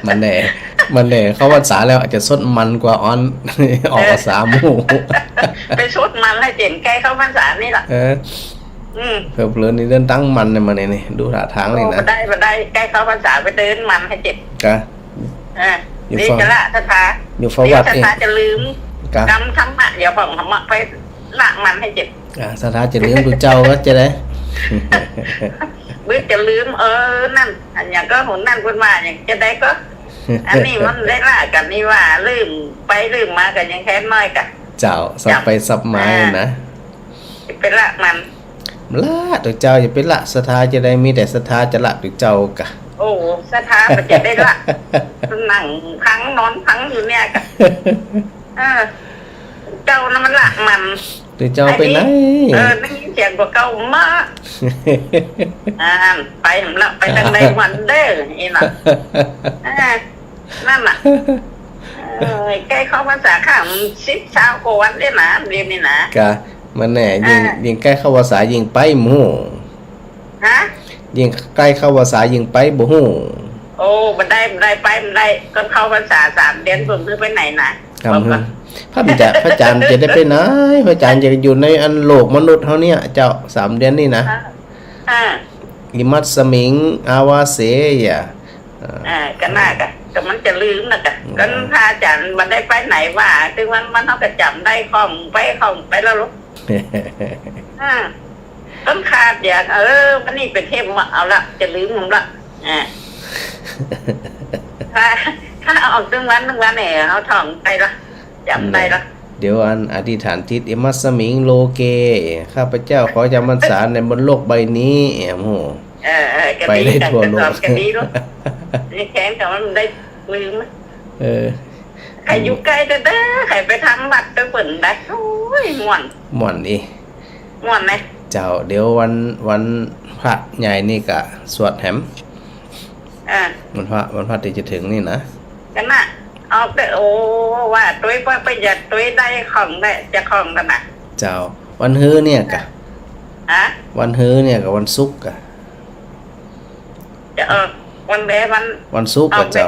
มันแน่มันแน่เข้าพรรษาแล้วอาจจะสดมันกว่าออนออกภาษาหมู่ ไปชุดมันให้เจ๋งใกล้เข้าพรรษานี่แหละเพิ่มเพลินนี่เดินตั้งมันเนี่ยมาเนี่ยนี่ดูท่าทางเลยนะมาได้ใกล้เข้าพรรษาไปเดินมันให้เจ็บกะนี่จะละทาอยู่ฟวัดเองจะลืมกำธรรมะอย่าบอกธรรมะไปละมันให้เจ็บสถาจะลืมดูเจ้าก็จะได้บื้อจะลืมนั่นอันอย่างก็หุ่นนั่นคนมาอย่างจะได้ก็อันนี้มันได้ละกันนี่ว่าลืมไปลืมมากันยังแค่น้อยกันเจ้าสับไปสับไม้นะเป็นละมันละตัวเจ้าอย่าเป็นละสถาจะได้มีแต่สถาจะละตัวเจ้ากะโอ้สถามันจะได้ละนั่งพังนอนพังอยู่เนี่ยกันเจ้านั่นมันละมันตัวเจ้าไปไหนนั่งยินเสียงกว่าเก่ามากไปหำละไปทางใดวันเด้อนี่น่ะนั่นน่ะใกล้เข้าภาษาข้าม10 เช้ากว่าวันได้นะเรียนนี่นะกะมันแน่ยิงใกล้เข้าภาษายิงไปหมู่ยิงใกล้เข้าภาษายิงไปบ่ฮู้โอ้มันได้ไปมันได้ก็เข้าภาษา3 เดือนผมคือไปไหนนะครับพระอาจารย์จะได้ไปไหนพระอาจารย์จะอยู่ในอันโลกมนุษย์เฮาเนี่ยเจ้า3 เดือนนี่นะอิมัตสมิงอาวาเสยะก็น่ากะก็มันจะลืมนะกะก็พระอาจารย์มันได้ไปไหนว่าถึงมันเฮาก็จำได้คล่องไปแล้วลูกต้นขาดอย่างวันนี้เป็นเทพมาเอาละจะลืมผมละถ้าเอาถึงวันเนี่ยเอาท่องไปละจำได้ละเดี๋ยวอันอธิษฐานจิตอิมัสมิงโลเกข้าพเจ้าขอจำพรรษาในบนโลกใบนี้โหไปได้ทั่วโลกกันดีลูกนี่แข็งแต่มันได้ลืมใครอยู่ใกล้เด้อใครไปทำบัตรไปเปิดได้โอ้ยม่วนอีม่วนไหมเจ้าเดี๋ยววันพระใหญ่นี่กะสวดแหมวันพระที่จะถึงนี่นะกันน่ะเอาแต่โอ้ว่าตัวไปหยัดตัวได้ของได้จะของกันน่ะเจ้าวันฮื้อเนี่ยกะวันฮื้อเนี่ยกับวันศุกร์กะจะวันศุกร์กับเจ้า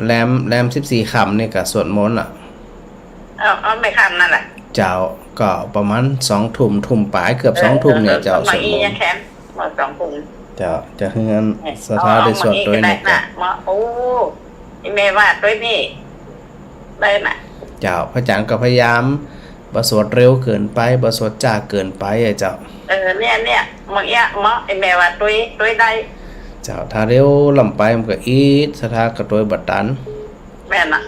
แรม14 ค่ำนี่กะสวดมนต์เอาไม่ค่ำนั่นแหละเจ้าก็ประมาณ2 ทุ่มปลายเกือบ2 ทุ่มเนี่ยเจ้าสวดมนต์ยังแข็งหมด2 ทุ่มเจ้าจะเฮือนสถาได้สวดตัวนี้นะโอ้แม่ว่าตัวนี้ได้น่ะเจ้าพระอาจารย์ก็พยายามบ่สวดเร็วเกินไปบ่สวดจ้าเกินไปเจ้าเนี่ยมันแม่ว่าตัวได้เจ้าถ้าเร็วลำไปมันก็อีดสถาก็ตัวบัดตันแม่น่ะ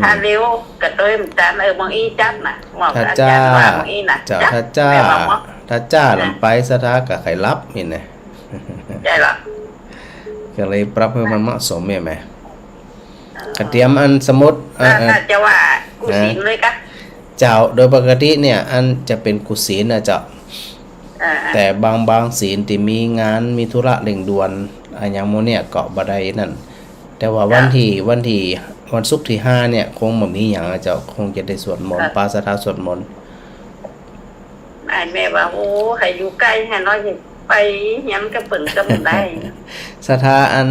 ถ้าเร็วก็ตัวบัดตันมันอีจัดน่ะถ้าจ้าเจ้าถ้าจ้าลำไปสถาก็ไขรับเห็นไหมใช่ละก็เลยปรับให้มันเหมาะสมแม่กระเทียมอันสมมติจะว่ากุศีลเลยกะเจ้าโดยปกติเนี่ยอันจะเป็นกุศีลนะเจ้าแต่บางศีลที่มีงานมีธุระเร่งด่วนอย่างโมเนี่ยเกาะบ่ได้นั่นแต่ว่าวันศุกร์ที่5เนี่ยคงบ่มีหยังเจ้าคงจะได้สวดมนต์ปาสถาสวดมนต์แม่ว่าโอ้ให้อยู่ใกล้ให้น้อยไปย้ำกระเปิ่นก็บ่ได้สถาอัน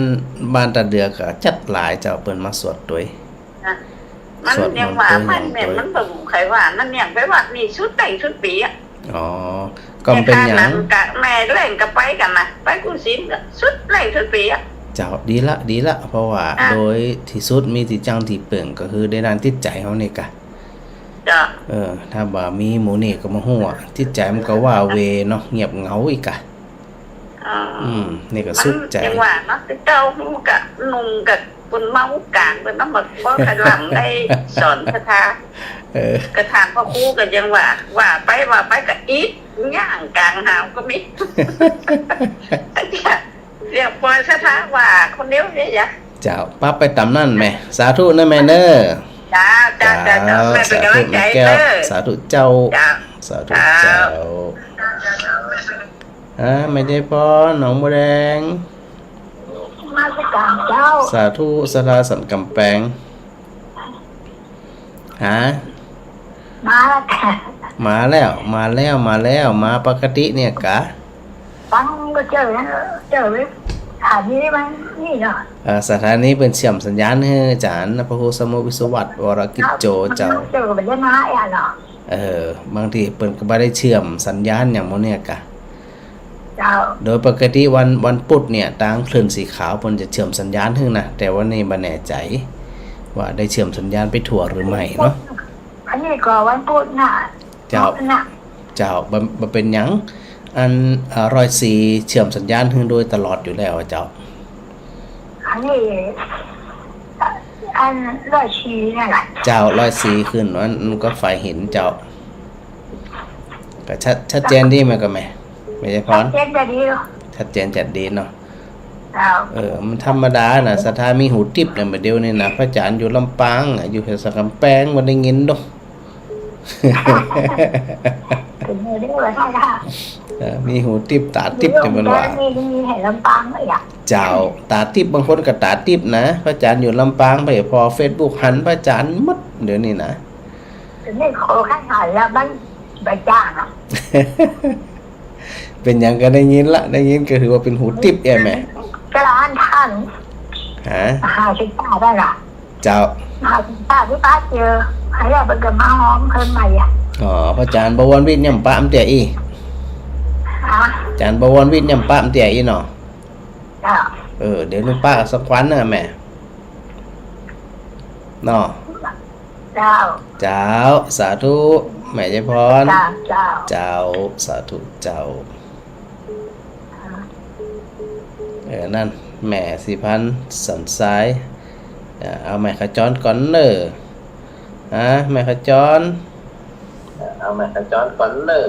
บ้านตาเดือก็จัดหลายเจ้าเปิ้นมาสวดด้วยมันยังว่ามันแม่มันบ่ใครว่านั่นเนี่ยไปวัดนี่ชุดแต่งชุดปีก็เป็นหยังแม่แรงก็ไปกันนะไปกุศิลป์ชุดแรงชุดปีเจ้าดีละเพราะว่าโดยที่สุดมีที่จังที่เปิ่งก็คือในด้านจิตใจเฮานี่กะจ้ะถ้าบ่มีหมู่นี่ก็มาฮู้จิตใจมันก็ว่าเวเนาะเงียบเหงาอีกะนี่ก็สุขใจจังว่าเนาะเจ้าก็นุ่งกับคนเมากลางเป็นน้ำมันบ่ขลำได้สอนคาถากระถางพ่อครูก็ยังว่าไปกับอีทย่างกลางหาวก็มีเรียกปอยคาถาว่าคนเดียวเนี่ยจ้ะเจ้าปั๊บไปตำนั่นแม่สาธุนะแม่เด้อจ้าแม่เป็นกำลังใจเด้อสาธุเจ้าสาธุเจ้าไม่ได้พอหนองบัวแดงมาสักการเจ้าสาธุสถาสันกำแพงมาแล้วมาปกติเนี่ยกะฟังก็เจอเลย ถามนี้ได้ไหมนี่เนาะสถานีเป็นเชื่อมสัญญาณให้อาจารย์พระครูสมุวิศวัตวรกิจโจเจ้า เจอกับเป็นน้าอ่ะเนาะบางทีเปิ้นก็บ่ได้เชื่อมสัญญาณอย่างโมเนี่ยกะ เจ้าโดยปกติวันพุธเนี่ยทางคลื่นสีขาวเพิ่นจะเชื่อมสัญญาณให้นะแต่ว่านี่บ่แน่ใจว่าได้เชื่อมสัญญาณไปทั่วหรือไม่เนาะอันนี้ก็วันพุธน่ะเจ้าบ่เป็นหยังอัน104เชื่อมสัญญาณให้โดยตลอดอยู่แล้วเจ้าอันนี้อัน104นั่นแหละเจ้า104ขึ้นมันก็ฝ่ายเห็นเจ้าก็ชัดเจนดีมั้ยก็แม่ไม่ใช่พรชัดเจนจะดีชัดเจนจัดดีเนาะมันธรรมดาน่ะสถามีหูทิพย์เนี่ยมาเดียวนี่นะพระอาจารย์อยู่ลำปางอยู่แถวสักกำแพงบ่ได้ยินดอกถึงได้ว่าค่ะมีหูทิพย์ตาทิพย์เนี่ยมันว่ามีเห็นลำปางเลยอ่ะเจ้าตาทิพย์บางคนก็ตาทิพย์นะพระอาจารย์อยู่ลำปางไปพอ Facebook หันพระอาจารย์หมดเดี๋ยวนี้นะถึงได้ขอข้างหันแล้วมันใบจ้างอ่ะเป็นอย่างก็ได้ยินละได้ยินก็ถือว่าเป็นหูทิพย์แม่กร้านท่านหาชิต้าได้ละเจ้าหาชิต้าที่ป้าเจอให้เราเป็นกับมาหอมเพิ่มใหม่อ่ะพระอาจารย์บวรวิทย์ยำปะมเตียอีอาจารย์บวรวิทย์ยำปะมเตียอีเนาะเดี๋ยวลุงป้าสักวันนะแม่เนาะเจ้าสาธุแม่ใจพรเจ้าสาธุเจ้านั่นแม่สิพันสันซ้ายเอาแม่ขจรก่อนเนอแม่ขจรเอาแม่ขจรก่อนเนอ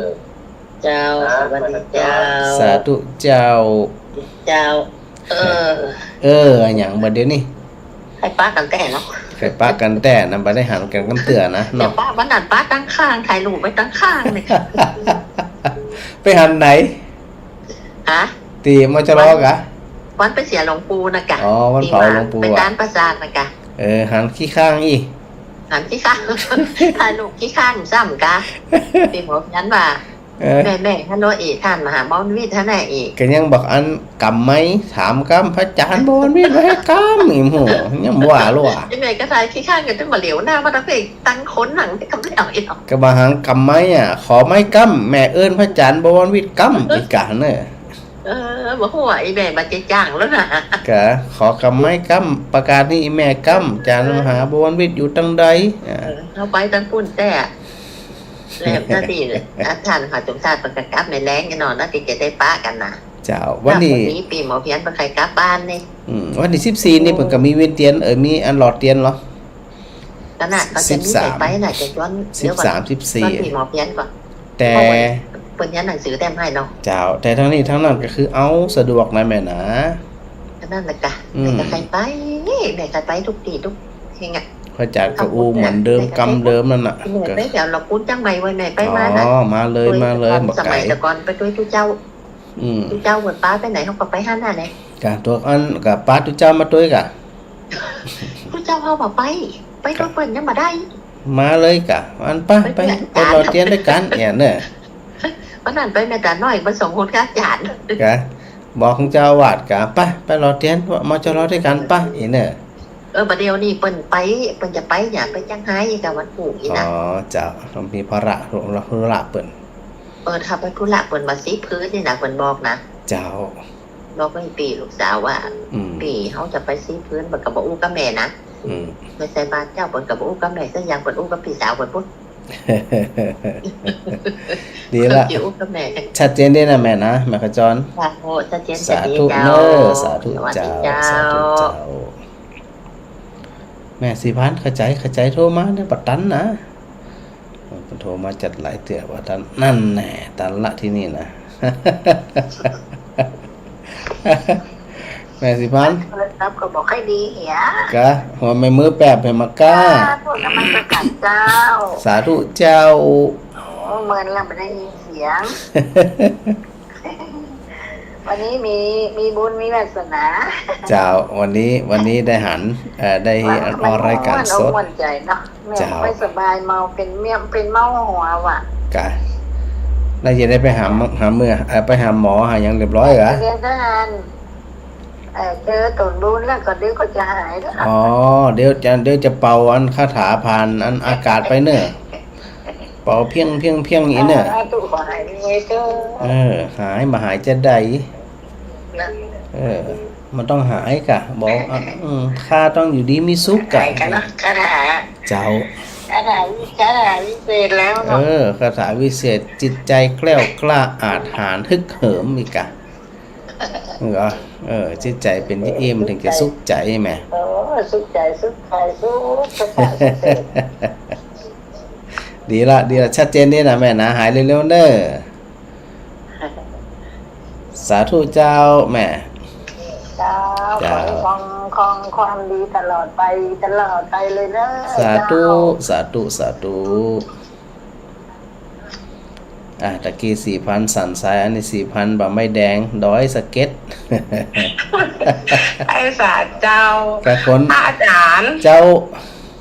เจ้าสวัสดีเจ้าสาธุเจ้าอย่างบัดเดี๋ยวนี้ให้ป้ากันแต่เนาะให้ป้ากันแต่นำไปได้หันกันกันเตือนะเนาะป้าวันนั้นป้าตั้งข้างถ่ายรูปไว้ตั้งข้างเลยไปหันไหนตีมาจะรอกะวันไปเสียหลวงปู่นะกะวันเผาหลวงปู่ไปด้านประสาทนะกะหันขี้ข้างอีหันขี้ข้างถ่ายรูปขี้ข้างซ้ำกะตีหมอยันว่าแม่ท่านโนเอกท่านมหาบอลวิทย์ท่านไหนอีกก็ยังบอกอันกำไหมถามกำพระอาจารย์บอลวิทย์ไว้กำอีหมูยังว่าล่ะยังไงก็ทายขี้ข้างกันต้องมาเหลียวหน้ามาตั้งแต่ตั้งค้นหนังที่กำเหลียวอีกก็มาหางกำไหมขอไม้กำแม่เอิญพระอาจารย์บอลวิทย์กำอีกกันเนอะบอกว่าไอ้แม่มาเจ๊จ้างแล้วนะก็ขอกำไม้กำประกาศนี่แม่กำอาจารย์มหาบวรวิทย์อยู่ตั้งใดเอาไปตั้งปุ่นแต่แล้วก็ดีเลยท่านขอจงชาติประกาศในแรงกันนอนน่าจะได้ป้ากันนะเจ้าวันนี้ปีหมอเพี้ยนเป็นใครกลับบ้านนี่วันที่14นี่เพิ่นก็มีเวียนเตียนมีอันหลอดเตียนเหรอขนาดเขาจะมีไปน่ะจะย้อน13 14ปีหมอเพี้ยนก่อนแต่เปิดยันหนังสือแต้มให้เนาะเจ้าแต่ทั้งนี้ทั้งนั้นก็คือเอาสะดวกนะแม่นะนั่นแหละกะแต่ใครไปแต่ใครไปทุกทีทุกเฮงอ่ะพระอาจารย์ก็เหมือนเดิมกำเดิมนั่นน่ะก็ไปเดี๋ยวเราคุ้นจังใหม่ไว้ไหนไปมานะมาเลยสมัยแต่ก่อนไปด้วยทุเจ้าทุเจ้าเหมือนป้าไปไหนเขาก็ไปห้าหน้าไหนกะตัวอันกับป้าทุเจ้ามาด้วยกะทุเจ้าเขาบอกไปก็เปิดยังมาได้มาเลยกะอันป้าไปเราเตียนด้วยกันเนี่ยเนอะวันนั้นไปแม่ตาน้อยมาส่งคนข้าจานกะบอกของเจ้าวาดกะไปรอเตียนมาจะรอด้วยกันป้าอีเนอะประเดี๋ยวนี้เปิ้นจะไปอย่าไปจังไห้กับวันปู่อีนะเจ้าต้องมีภาระเราธุระเปิ้นถ้าไปธุระเปิ้นมาซีพื้นนี่นะเปิ้นบอกนะเจ้าบอกให้ปีลูกสาวว่าปีเขาจะไปซีพื้นเปิ้นก็บ่อู้กับแม่นะไม่ใช่บ้านเจ้าเปิ้นก็บ่อู้กับแม่ซะอย่างเปิ้นอู้กับพี่สาวเปิ้นพุ่นดีละชัดเจนได้นะแม่นะแม่ขจรชัดเจนสาธุเนอสาธุเจ้าสาธุเจ้าแม่สิพันเข้าใจโทรมาเนี่ยปัดตันนะโทรมาจัดหลายเตือว่าตันนั่นแน่ตันละที่นี่นะแม่สิพันครับก็บอกให้ดีเหียกะหัวไม่มือแปบให้มาก้าพวกมันประกาศเจ้าสาธุเจ้าเหมือนเราไม่ได้ยินเสียงวันนี้มีบุญมีวาสนาเจ้าวันนี้ได้หันได้ออกรายการสดมั่นใจเนาะแม่ไม่สบายเมาเป็นเมาหัวว่ะกะแล้วจะได้ไปหาเมื่อไปหาหมอหาอย่างเรียบร้อยเหรอเรียนทหาร เจอตนบุญแล้วก็เดี๋ยวก็จะหายแล้ว อ๋อเดี๋ยวจะเป่าอันคาถาผ่านอันอากาศไปเนอะเป่าเพียงอีเนอะ ตุขอหายไว้เจ้า หายมาหายจะได้ นะ มันต้องหายกะบอกข้าต้องอยู่ดีมีสุขกะ หายกันนะคาถา เจ้า คาถาวิเศษแล้วเนาะ คาถาวิเศษจิตใจแกล้วกล้าอาจหาญฮึกเหิมอีกกะจิตใจเป็นที่เอ็มถึงจะสุขใจแหม สุขใจสุขคาถาวิเศษ ดีละชัดเจนนี่นะแม่นะหายเร็วๆเด้อสาธุเจ้าแม่ เจ้าขอให้คงความดีตลอดไปเลยนะ สาธุตะกี้4,000สันทรายอันนี้4,000บะไม่แดงดอยสะเก็ต ไอ้สาเจ้า กะคน พระอาจารย์ เจ้า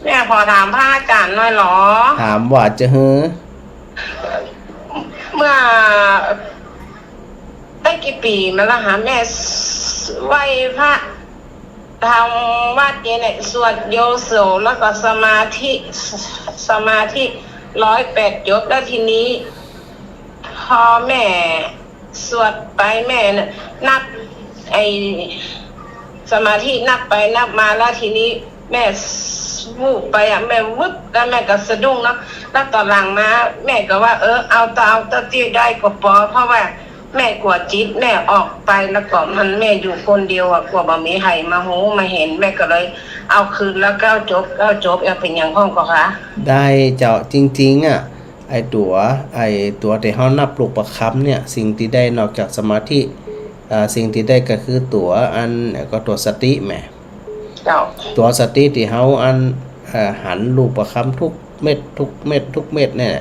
แม่พอถามพระอาจารย์หน่อยเหรอ ถามว่าจะฮือ เมื่อได้กี่ปีมาแล้วหาแม่ไหว้พระทำวัดเนี่ยสวดโยโสแล้วก็สมาธิ108 ยศแล้วทีนี้ พอแม่สวดไปแม่นับไอสมาธินับไปนับมาแล้วทีนี้แม่วูบไปแม่วึบแล้วแม่ก็สะดุ้งเนาะแล้วตอนหลังมาแม่ก็ว่าเอาที่ได้ก็พอเพราะว่าแม่กลัวจิตแม่ออกไปแล้วก็มันแม่อยู่คนเดียวกลัวบ่มีใครมาหูมาเห็นแม่ก็เลยเอาคืนแล้วก็จบเป็นอย่างห้องก็คะได้เจ้าจริงๆไอตัวที่เฮานับปลุกประคำเนี่ยสิ่งที่ได้นอกจากสมาธิสิ่งที่ได้ก็คือตัวก็ตัวสติแหมตัวสติที่เฮาหันลูกประคำทุกเม็ดเนี่ย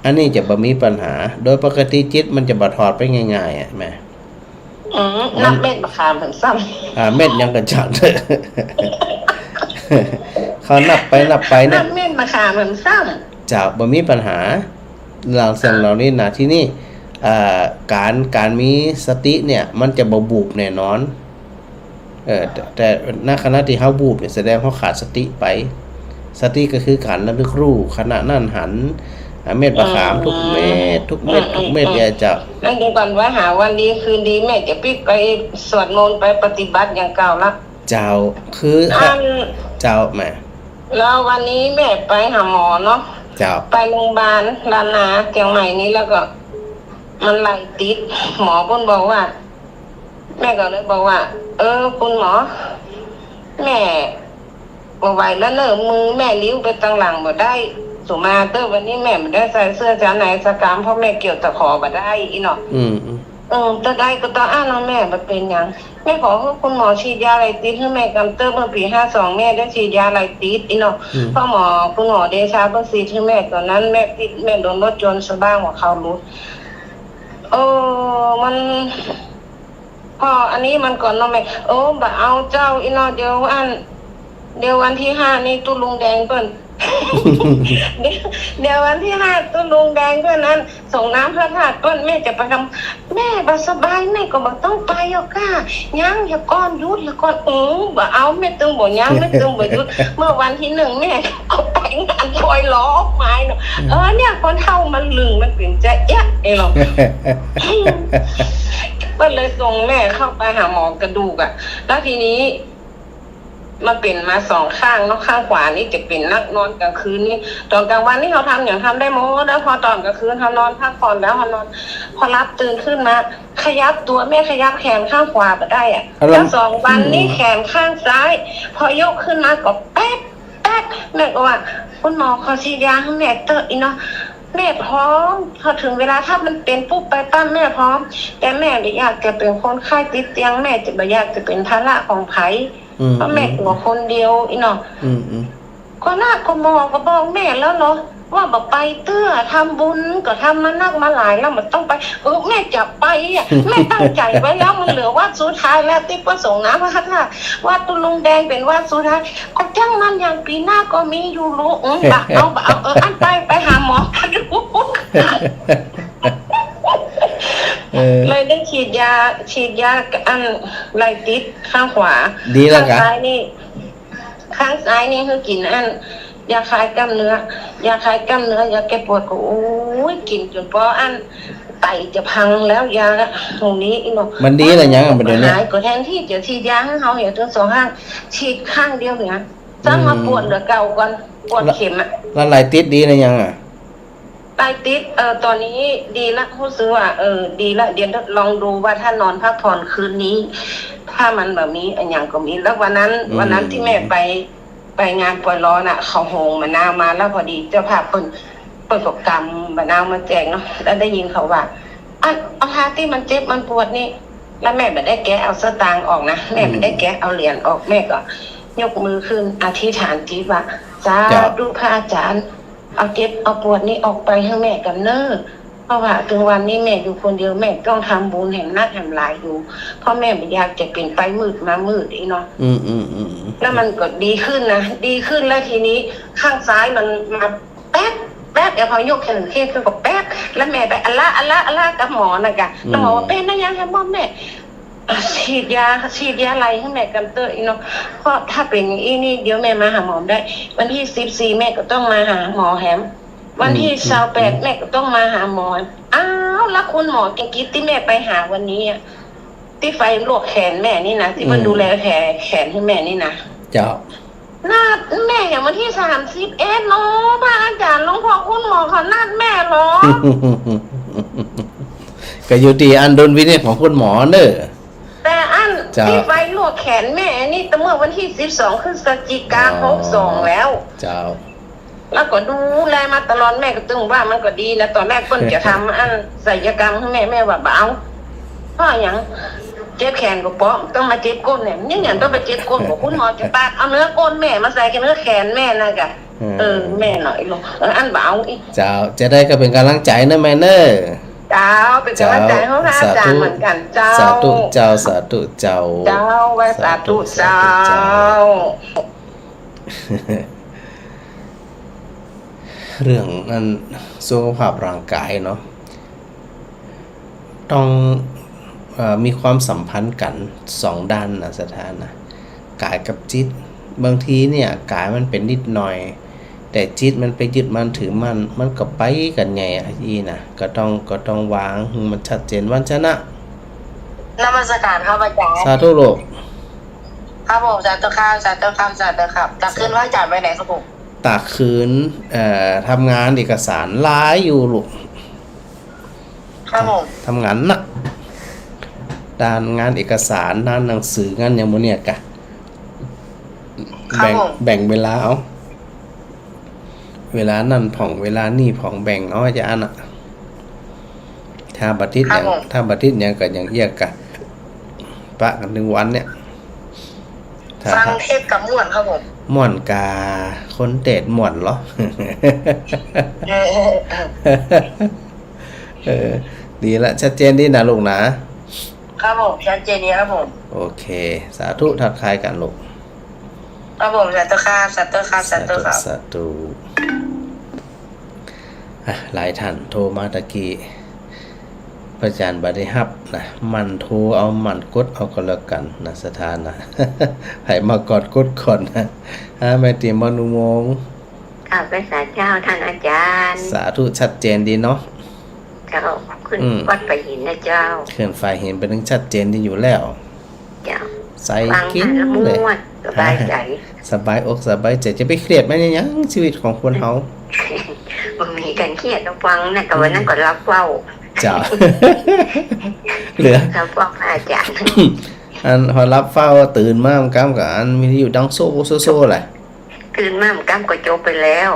อันนี้จะบ่มีปัญหาโดยปกติจิตมันจะบ่ถอดไปง่ายๆแหมนับเม็ดประคำถึงซ้ำเม็ดยังกระจัด เขานับไปเนี่ยนับเม็ดประคำถึงซ้ำจะบ่มีปัญหาหลังสิ่งเหล่านี้นะที่นี่การมีสติเนี่ยมันจะบ่บูบแน่นอนแต่ณขณะที่เฮาบูบเนี่ยแสดงเฮาขาดสติไปสติก็คือการระลึกรู้ขณะนั้นหันเม็ดมะขามทุกเม็ดอย่าจะนั่นดูก่อนว่าหาวันดีคืนดีแม่จะปิดไปสวดมนต์ไปปฏิบัติอย่างเก่าละเจ้าคือเจ้าแม่แล้ววันนี้แม่ไปหาหมอเนาะเจ้าไปโรงพยาบาลลานาเชียงใหม่นี้แล้วก็มันไหลติดหมอเพิ่นบอกว่าแม่ก็เลยบอกว่าคุณหมอแม่บ่ไหวแล้วเนอะมือแม่ลิ้วไปตั้งหลังบ่ได้สุมาวันนี้แม่ไม่ได้ใส่เสื้อชั้นในสกามเพราะแม่เกี่ยวตะขอบ่ได้อีเนาะจะได้ก็ต้องอ้าวแม่มันเป็นยังแม่ขอให้คุณหมอฉีดยาไหลติดให้แม่กำเมื่อปี52แม่ได้ฉีดยาไหลติดอีเนาะเพราะคุณหมอเดชาเพิ่งฉีดให้แม่ตอนนั้นแม่ติดแม่โดนรถยนต์ชนบ้างหัวเข่ารุดมันอันนี้มันก่อนเนาะแม่บ่เอาเจ้าอีเนาะเดี๋ยววันที่5นี้ตุ้ลุงแดงเพิ่น เดี๋ยววันที่5ตุ้ลุงแดงเพิ่นนั้นส่งน้ำพระธาตุเพิ่นแม่จะไปทำแม่บ่สบายแม่ก็บ่ต้องไปหรอกค่ะยังอย่าก่อนหยุดอย่าก่อนบ่เอาแม่ตึงบ่ยังแม่ตึงบ่หยุดเมื่อวันที่1แม่ก็ไปงานปล่อยล้อไม้เนาะเนี่ยคนเฒ่ามันลึงมันเป็นใจเอ๊ะไอ้หรอกก็เลยส่งแม่เข้าไปหาหมอกระดูกแล้วทีนี้มันเป็นมา2ข้างเนาะข้างขวานี่จะเป็นนักนอนกลางคืนนี่ตอนกลางวันนี่เขาทำอย่างทำได้หมดแล้วพอตอนกลางคืนเขานอนพักผ่อนแล้วเขานอนพอรับตื่นขึ้นมาขยับตัวแม่ขยับแขนข้างขวาไปได้แล้ว2 วันนี่แขนข้างซ้ายพอยกขึ้นมาก็แป๊บแม่ก็ว่าคุณหมอขอฉีดยาให้แม่อีเนาะแม่พร้อมพอถึงเวลาถ้ามันเป็นปุ๊บไปปั้มแม่พร้อมแต่แม่ไม่อยากจะเป็นคนไข้ติดเตียงแม่จะไม่อยากจะเป็นภาระของไผเพราะแม่ตัวคนเดียวอีเนาะก็น่าก็มองก็บอกแม่แล้วเนาะว่าบอกไปเตื้อทำบุญก็ทำมานักมาหลายแล้วมันต้องไปแม่จะไปแม่ตั้งใจไว้แล้วมันเหลือวัดสุดท้ายแล้วที่ประสงค์นะพระท่าวัดตุลุงแดงเป็นวัดสุดท้ายก็จ้างมันอย่างปีหน้าก็มีอยู่รู้เอาอันไปหาหมอกระดูก เลยได้ฉีดยาอันไลติดข้างขวา ดีแล้ว ข้าง กะ ซ้ายนี่คือกินอันยาคลายกล้ามเนื้อยาแก้ปวดก็โอ้ยกินจนพออันไตจะพังแล้วยาตรงนี้อีกเนาะ มันดีอะไรยังมันเดี๋ยวนี้ หายก็แทนที่จะฉีดยาให้เขาเห็นถึง2 ข้างฉีดข้างเดียวเนี่ยสร้างมาปวดเหลือเก่าก่อนปวดเข็มอะ แล้วไหลติดดีอะไรยังอ่ะ ไตติดตอนนี้ดีละรู้สึกว่าดีละเดี๋ยวลองดูว่าถ้านอนพักผ่อนคืนนี้ ถ้ามันแบบนี้อันอย่างก็มีแล้ววันนั้นที่แม่ไปงานปล่อยล้อน่ะเขาโหงมะนาวมาแล้วพอดีเจ้าภาพเปิดกรรมมะนาวมาแจกเนาะแล้วได้ยินเขาว่าเอาทาที่มันเจ็บมันปวดนี่แล้วแม่ไม่ได้แกะเอาสตางค์ออกนะแม่ไม่ได้แกะเอาเหรียญออกแม่ก็ยกมือขึ้นอธิษฐานจิตว่าสาธุพระอาจารย์เอาเจ็บเอาปวดนี่ออกไปให้แม่กันเนอะเพราะว่าถึงวันนี้แม่อยู่คนเดียวแม่ต้องทำบุญแห่งนักแห่งหลายอยู่เพราะแม่ไม่อยากจะเป็นไปมืดมามืดอีเนาะแล้วมันก็ดีขึ้นนะดีขึ้นแล้วทีนี้ข้างซ้ายมันมาแป๊บเดี๋ยวพอยกแขนขึ้นก็แป๊บแล้วแม่ไปอัลละกับหมอนะกะแล้วหมอว่าเป็นนะยังแค่บอกแม่ฉีดยาอะไรให้แม่กันเตอร์อีเนาะเพราะถ้าเป็นอย่างนี้นี่เดี๋ยวแม่มาหาหมอได้วันที่14แม่ก็ต้องมาหาหมอแฮมวันที่28แม่ก็ต้องมาหาหมออ้าวแล้วคุณหมอเก่งกิ๊ดที่แม่ไปหาวันนี้อ่ะที่ไฟลวกแขนแม่นี่นะที่มันดูแลแขนให้แม่นี่นะเจ้านัดแม่อย่างวันที่31เนาะพระอาจารย์หลวงพ่อคุณหมอเขานัดแม่หรอ ก็อยู่ที่อันดุลวินิจของคุณหมอเนอะแต่อันที่ไฟลวกแขนแม่นี่ตั้งเมื่อวันที่12พฤศจิกายน62แล้วเจ้าแล้วก็ดูแลมาตลอดแม่ก็ตึงว่ามันก็ดีนะตอนแรกเพิ่นจะทำอันศัลยกรรมให้แม่ว่าบ่เอาเพราะอย่างเจ็บแขนก็เปาะต้องมาเจ็บก้นเนี่ยนี่อย่างต้องไปเจ็บก้นของคุณหมอจะตัดเอาเนื้อก้นแม่มาใส่กับเนื้อแขนแม่นะกะแม่หน่อยลงอันบ่เอาอีกเจ้าจะได้ก็เป็นกำลังใจนะแม่เนอะเจ้าเป็นกำลังใจให้พระอาจารย์เหมือนกันเจ้าสาธุเจ้าสาธุเจ้าไว้สาธุเจ้าเรื่องนั้นสุขภาพร่างกายเนาะต้องมีความสัมพันธ์กัน2ด้านนะสถานะกายกับจิตบางทีเนี่ยกายมันเป็นนิดหน่อยแต่จิตมันไปยึดมันถือมันก็ไปกันไงอีนะก็ต้องวางมันชัดเจนวันชนะนมัสการครับอาจารย์สาธุโลกครับผมสาธุครับสาธุครับสาธุครับตักขึ้นว่าอาจารย์ไปไหนครับผมตากคืนทำงานเอกสารหลายอยู่ลูกครับผมทำงานหนักด้านงานเอกสารด้านหนังสืองานอย่างโมเนี่ยกะแบ่งเวลาเอาเวลานั่นผ่องเวลานี่ผ่องแบ่งเอาอาจารย์อ่ะถ้าบัดทิศอย่างก็อย่างเอียกกะปะกัน1 วันเนี่ยฟังเทศกับม่วนครับผมม่วนกาคนเตดม่วนเหรอดีละชัดเจนดีนะลูกนะครับผมชัดเจนดีครับผมโอเคสาธุทักทายกันลูกครับผมสาธุครับสาธุครับสาธุครับสาธุหลายท่านโทรมาตะกี้พระอาจารย์บ่ได้รับนะมันโทรเอามันกดเอาก็แล้วกันนะสถานะให้มากดก่อนนะแม่ติมนุโมงค่ะพระสาเจ้าท่านอาจารย์สาธุชัดเจนดีเนาะเจ้าขึ้นวัดไปหินนะเจ้าขึ้นไฟเห็นเป็นชัดเจนดีอยู่แล้วเจ้าใส่กินเลยสบายใจสบายอกสบายใจจะไปเครียดไหมเนี่ยยังชีวิตของคนเฮามันมีการเครียดฟังนะแต่วันนั้นก็รับเฝ้าจ้าเหลือรับเฝ้าพระอาจารย์อันพอรับเฝ้าตื่นมามันก้ามกับอันมีอยู่ดังโซ่แหละตื่นมามันก้ามก็จบไปแล้ว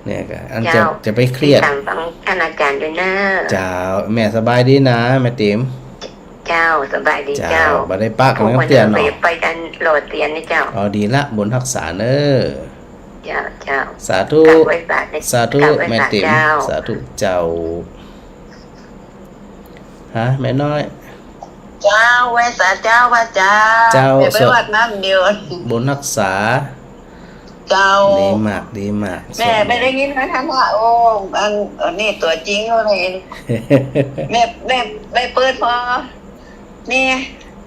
เนี่ยก็อันจะไปเครียดฟังท่านอาจารย์ด้วยนะเจ้าแม่สบายดีนะแม่ติ๋มเจ้าสบายดีเจ้าบ่ได้ปากกันเตียนเนาะไปดันโหลดเตียนนี่เจ้าดีละบุญรักษาเด้อเจ้าสาธุสาธุแม่ติ๋มสาธุเจ้าฮะแม่น้อยเจ้าไว้สาเจ้าพระเจ้าไปวัดน้ำเดียวบุญรักษา เจ้า ดีมากดีมาก แม่ไม่ได้ยินนะท่านว่าโอ้อันนี้ตัวจริงเขาเลยแม่เปิดพอนี่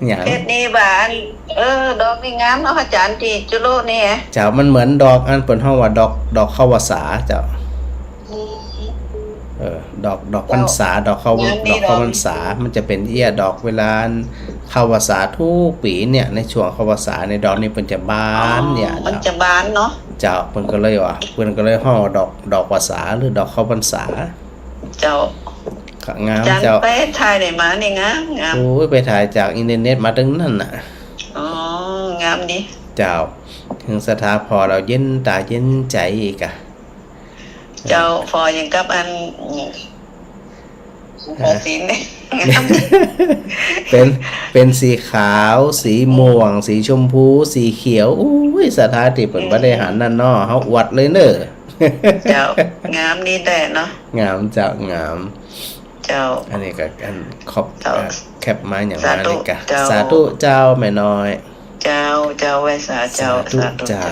อย่าง เพชรนี่บานดอกนี่งามเนาะอาจารย์ที่จุโลนี่ เจ้ามันเหมือนดอกอันเปิ่นเฮาว่าดอกเข้าวสาเจ้าดอกพรรษาดอกเข้าพรรษามันจะเป็นเอี้ยดอกเวลาเข้าวสาทุกปีเนี่ยในช่วงเข้าวสาในดอกนี้เพิ่นจะบานเนี่ย มันจะบานเนาะ เจ้าเพิ่นก็เลยว่าเพิ่นก็เลยฮ้อดอกภาษาหรือดอกเข้าพรรษา เจ้า ก็งาม จัง เจ้า ไปถ่ายได้มานี่งามงาม โอ้ยไปถ่ายจากอินเทอร์เน็ตมาถึงนั่นน่ะ อ๋องามดี เจ้าถึงสถาพอเราเย็นตาเย็นใจอีกอะ เจ้าพออย่างกับอันสีนี่ เป็นสีขาวสีม่วงสีชมพูสีเขียวอุ้ยสถานที่เปิ่นบ่ได้หันนั่นเนาะเฮาอวดเลยเด้อ เจ้างามนี่แต่เนาะ งามเจ้างาม เจ้า อันนี้ก็อันขอบ เจ้า แคปมาอย่างมานี่กะ เจ้า สาธุเจ้าแม่น้อย เจ้าไว้สาเจ้า สาธุเจ้า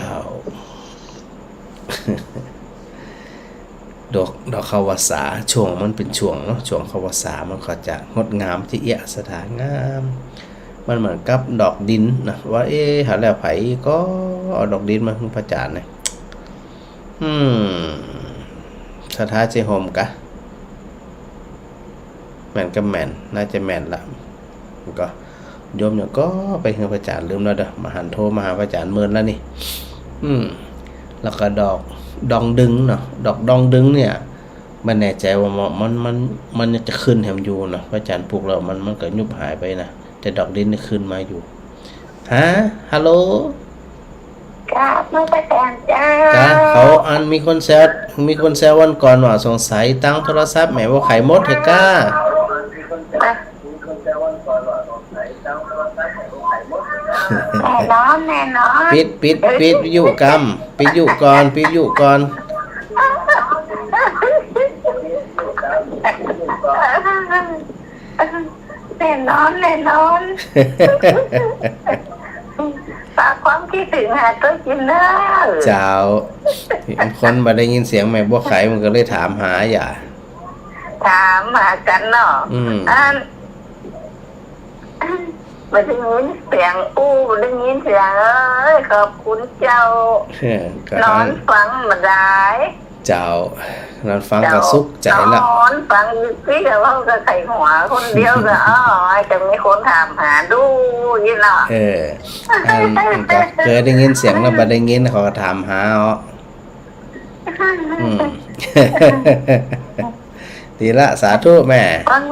ดอกขาวสาช่วงมันเป็นช่วงเนาะช่วงขาวสามันก็จะงดงามที่เอียสถานงามมันเหมือนกับดอกดินนะว่าหาแล้วไผก็เอาดอกดินมาให้พระอาจารย์เนี่ยสถานเจโฮมกะแม่นก็แม่นน่าจะแม่นละก็โยมเนี่ยก็ไปให้พระอาจารย์ลืมแล้วเด้อมาหันโทรมาหาพระอาจารย์เมินแล้วนี่แล้วก็ดอกดองดึงเนาะดอกดองดึงเนี่ยไม่แน่ใจว่ามันจะขึ้นแถมอยู่เนาะพระอาจารย์ปลูกแล้วมันก็ยุบหายไปนะแต่ดอกดินนี่ขึ้นมาอยู่ฮัลโหล ครับน้องไปแทนจ้า จ้าเขามีคนแซววันก่อนว่าสงสัยตั้งโทรศัพท์แหมว่าไข่มดเถอะก้าแน่นอน ปิดอยู่กรรมปิดอยู่ก่อนแน่นอนฝากความคิดถึงหาตัวกินเนอร์ เจ้าคนมาได้ยินเสียงแม่บัวไข่มันก็เลยถามหาอย่า ถามหากันเนาะมาได้ยินเสียงได้ยินเสียงขอบคุณเจ้านอนฟังมาได้ เจ้านอนฟังก็สุขใจละ นอนฟังพี่ก็ว่าก็ไข่หัวคนเดียวก็จะมีคนถามหาดูยี่เนาะก็เคยได้ยินเสียงแล้วมาได้ยินเขาก็ถามหาดีละสาธุแม่ฟัง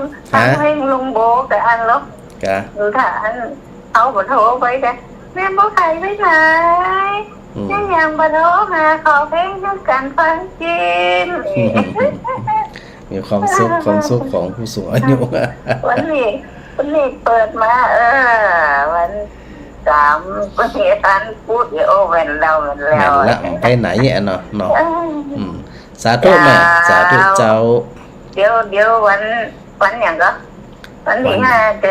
เพลงลุงโบกับอันลบหรือถ้าอันเอาบทโทรไปกันแม่โบไข่ไม่ไหนยังยังบทโทรมาขอเพลงด้วยกันฟังจิมมีความสุขของผู้สูงอายุวันนี้เปิดมาวัน3วันนี้ท่านพูดโอเวนแล้วละไปไหนเนี่ยเนาะสาธุแม่สาธุเจ้าเดี๋ยววันอย่างก็วันที่5จะ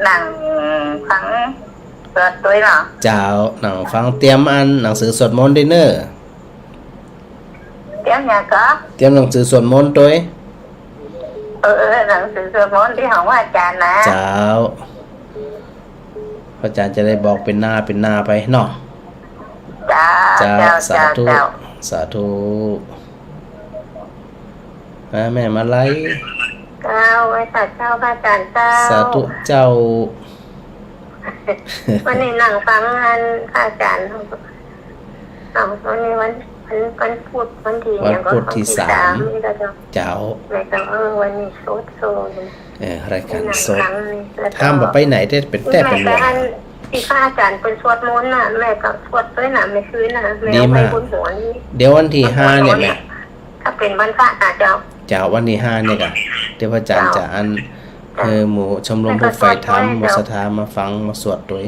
นั่งฟังสวดด้วยเนาะเจ้าหนังฟังเตรียมหนังสือสวดมนต์ด้วยเนอะเตรียมอย่างก็เตรียมหนังสือสวดมนต์ด้วยหนังสือสวดมนต์ที่ของอาจารย์นะเจ้าอาจารย์จะได้บอกเป็นหน้าไปเนาะเจ้าสาธุแม่มาไล่ไว้สัตว์เจ้าพระอาจารย์เจ้าสาธุเจ้าวันนี้นั่งฟังงานพระอาจารย์วันนี้วันพุธวันที่3เจ้าในกลางวันนี้โซรายการสดห้ามไปไหนได้เป็นแต่เป็นวันที่พระอาจารย์เป็นสวดมนต์น่ะแม่ก็สวดด้วยนะไม่คืนน่ะแม่ไปบนหัวนี้เดี๋ยววันที่5เนี่ยแม่ถ้าเป็นวันพระเจ้าวันที่5เนี่ยก็เดี๋ยวอาจารย์จะหมู่ชมรมผู้ใฝ่ธรรมหมู่ศรัทธามาฟังมาสวดด้วย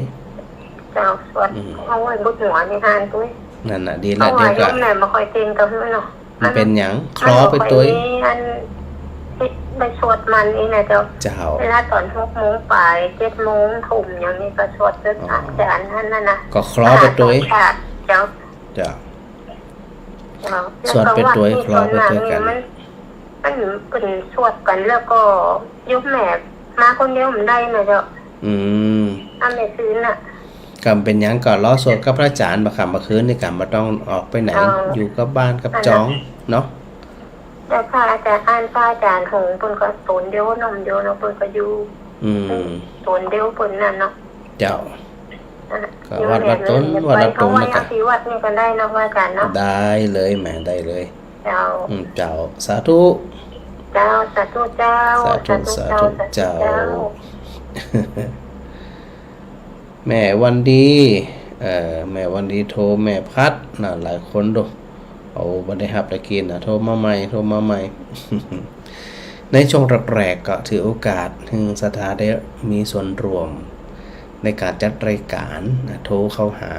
เจ้าสวดเอาไว้บนหัวในงานด้วยนั่นน่ะดีแล้วเดี๋ยวก็บ่ค่อยเต็มกับเพิ่นเนาะมันเป็นหยังคล้อไปตัวไปสวดมันนี่นะเจ้าเวลาตอน6 โมงไป7 โมงทุ่มอย่างนี้ก็สวดด้วยอาจารย์ท่านนั่นนะก็คล้อไปตัวเจ้า สวดเป็นตัวคลอไปด้วยกันมันเป็นสวดกันแล้วก็ยกแม่มาคนเดียวมันได้นะเจ้าอันไหนซื้อน่ะกำเป็นยังก่อนล้อสวดกับพระอาจารย์มาคำมาคืนในกำมาต้องออกไปไหนอยู่กับบ้านกับจองเนาะแต่พระอาจารย์พระอาจารย์ของเพิ่นก็ตนเดียวนมเดียวเนาะเพิ่นก็อยู่ตนเดียวเพิ่นนั่นเนาะเจ้าก็วัดต้นนะครับที่วัดนี่ก็ได้นะอาจารย์เนาะได้เลยแหมได้เลยเจ้าเจ้าสาธุเจ้าสาธุเจ้าสาธุสาธุเจ้าแม่วันดีแม่วันดีโทรแม่พัดน่ะหลายคนดูเอาบ่ได้รับได้กินโทรมาใหม่ในช่วงแรกๆก็ถือโอกาสถึงสถาได้มีส่วนรวมในการจัดรายการโทรเข้าหา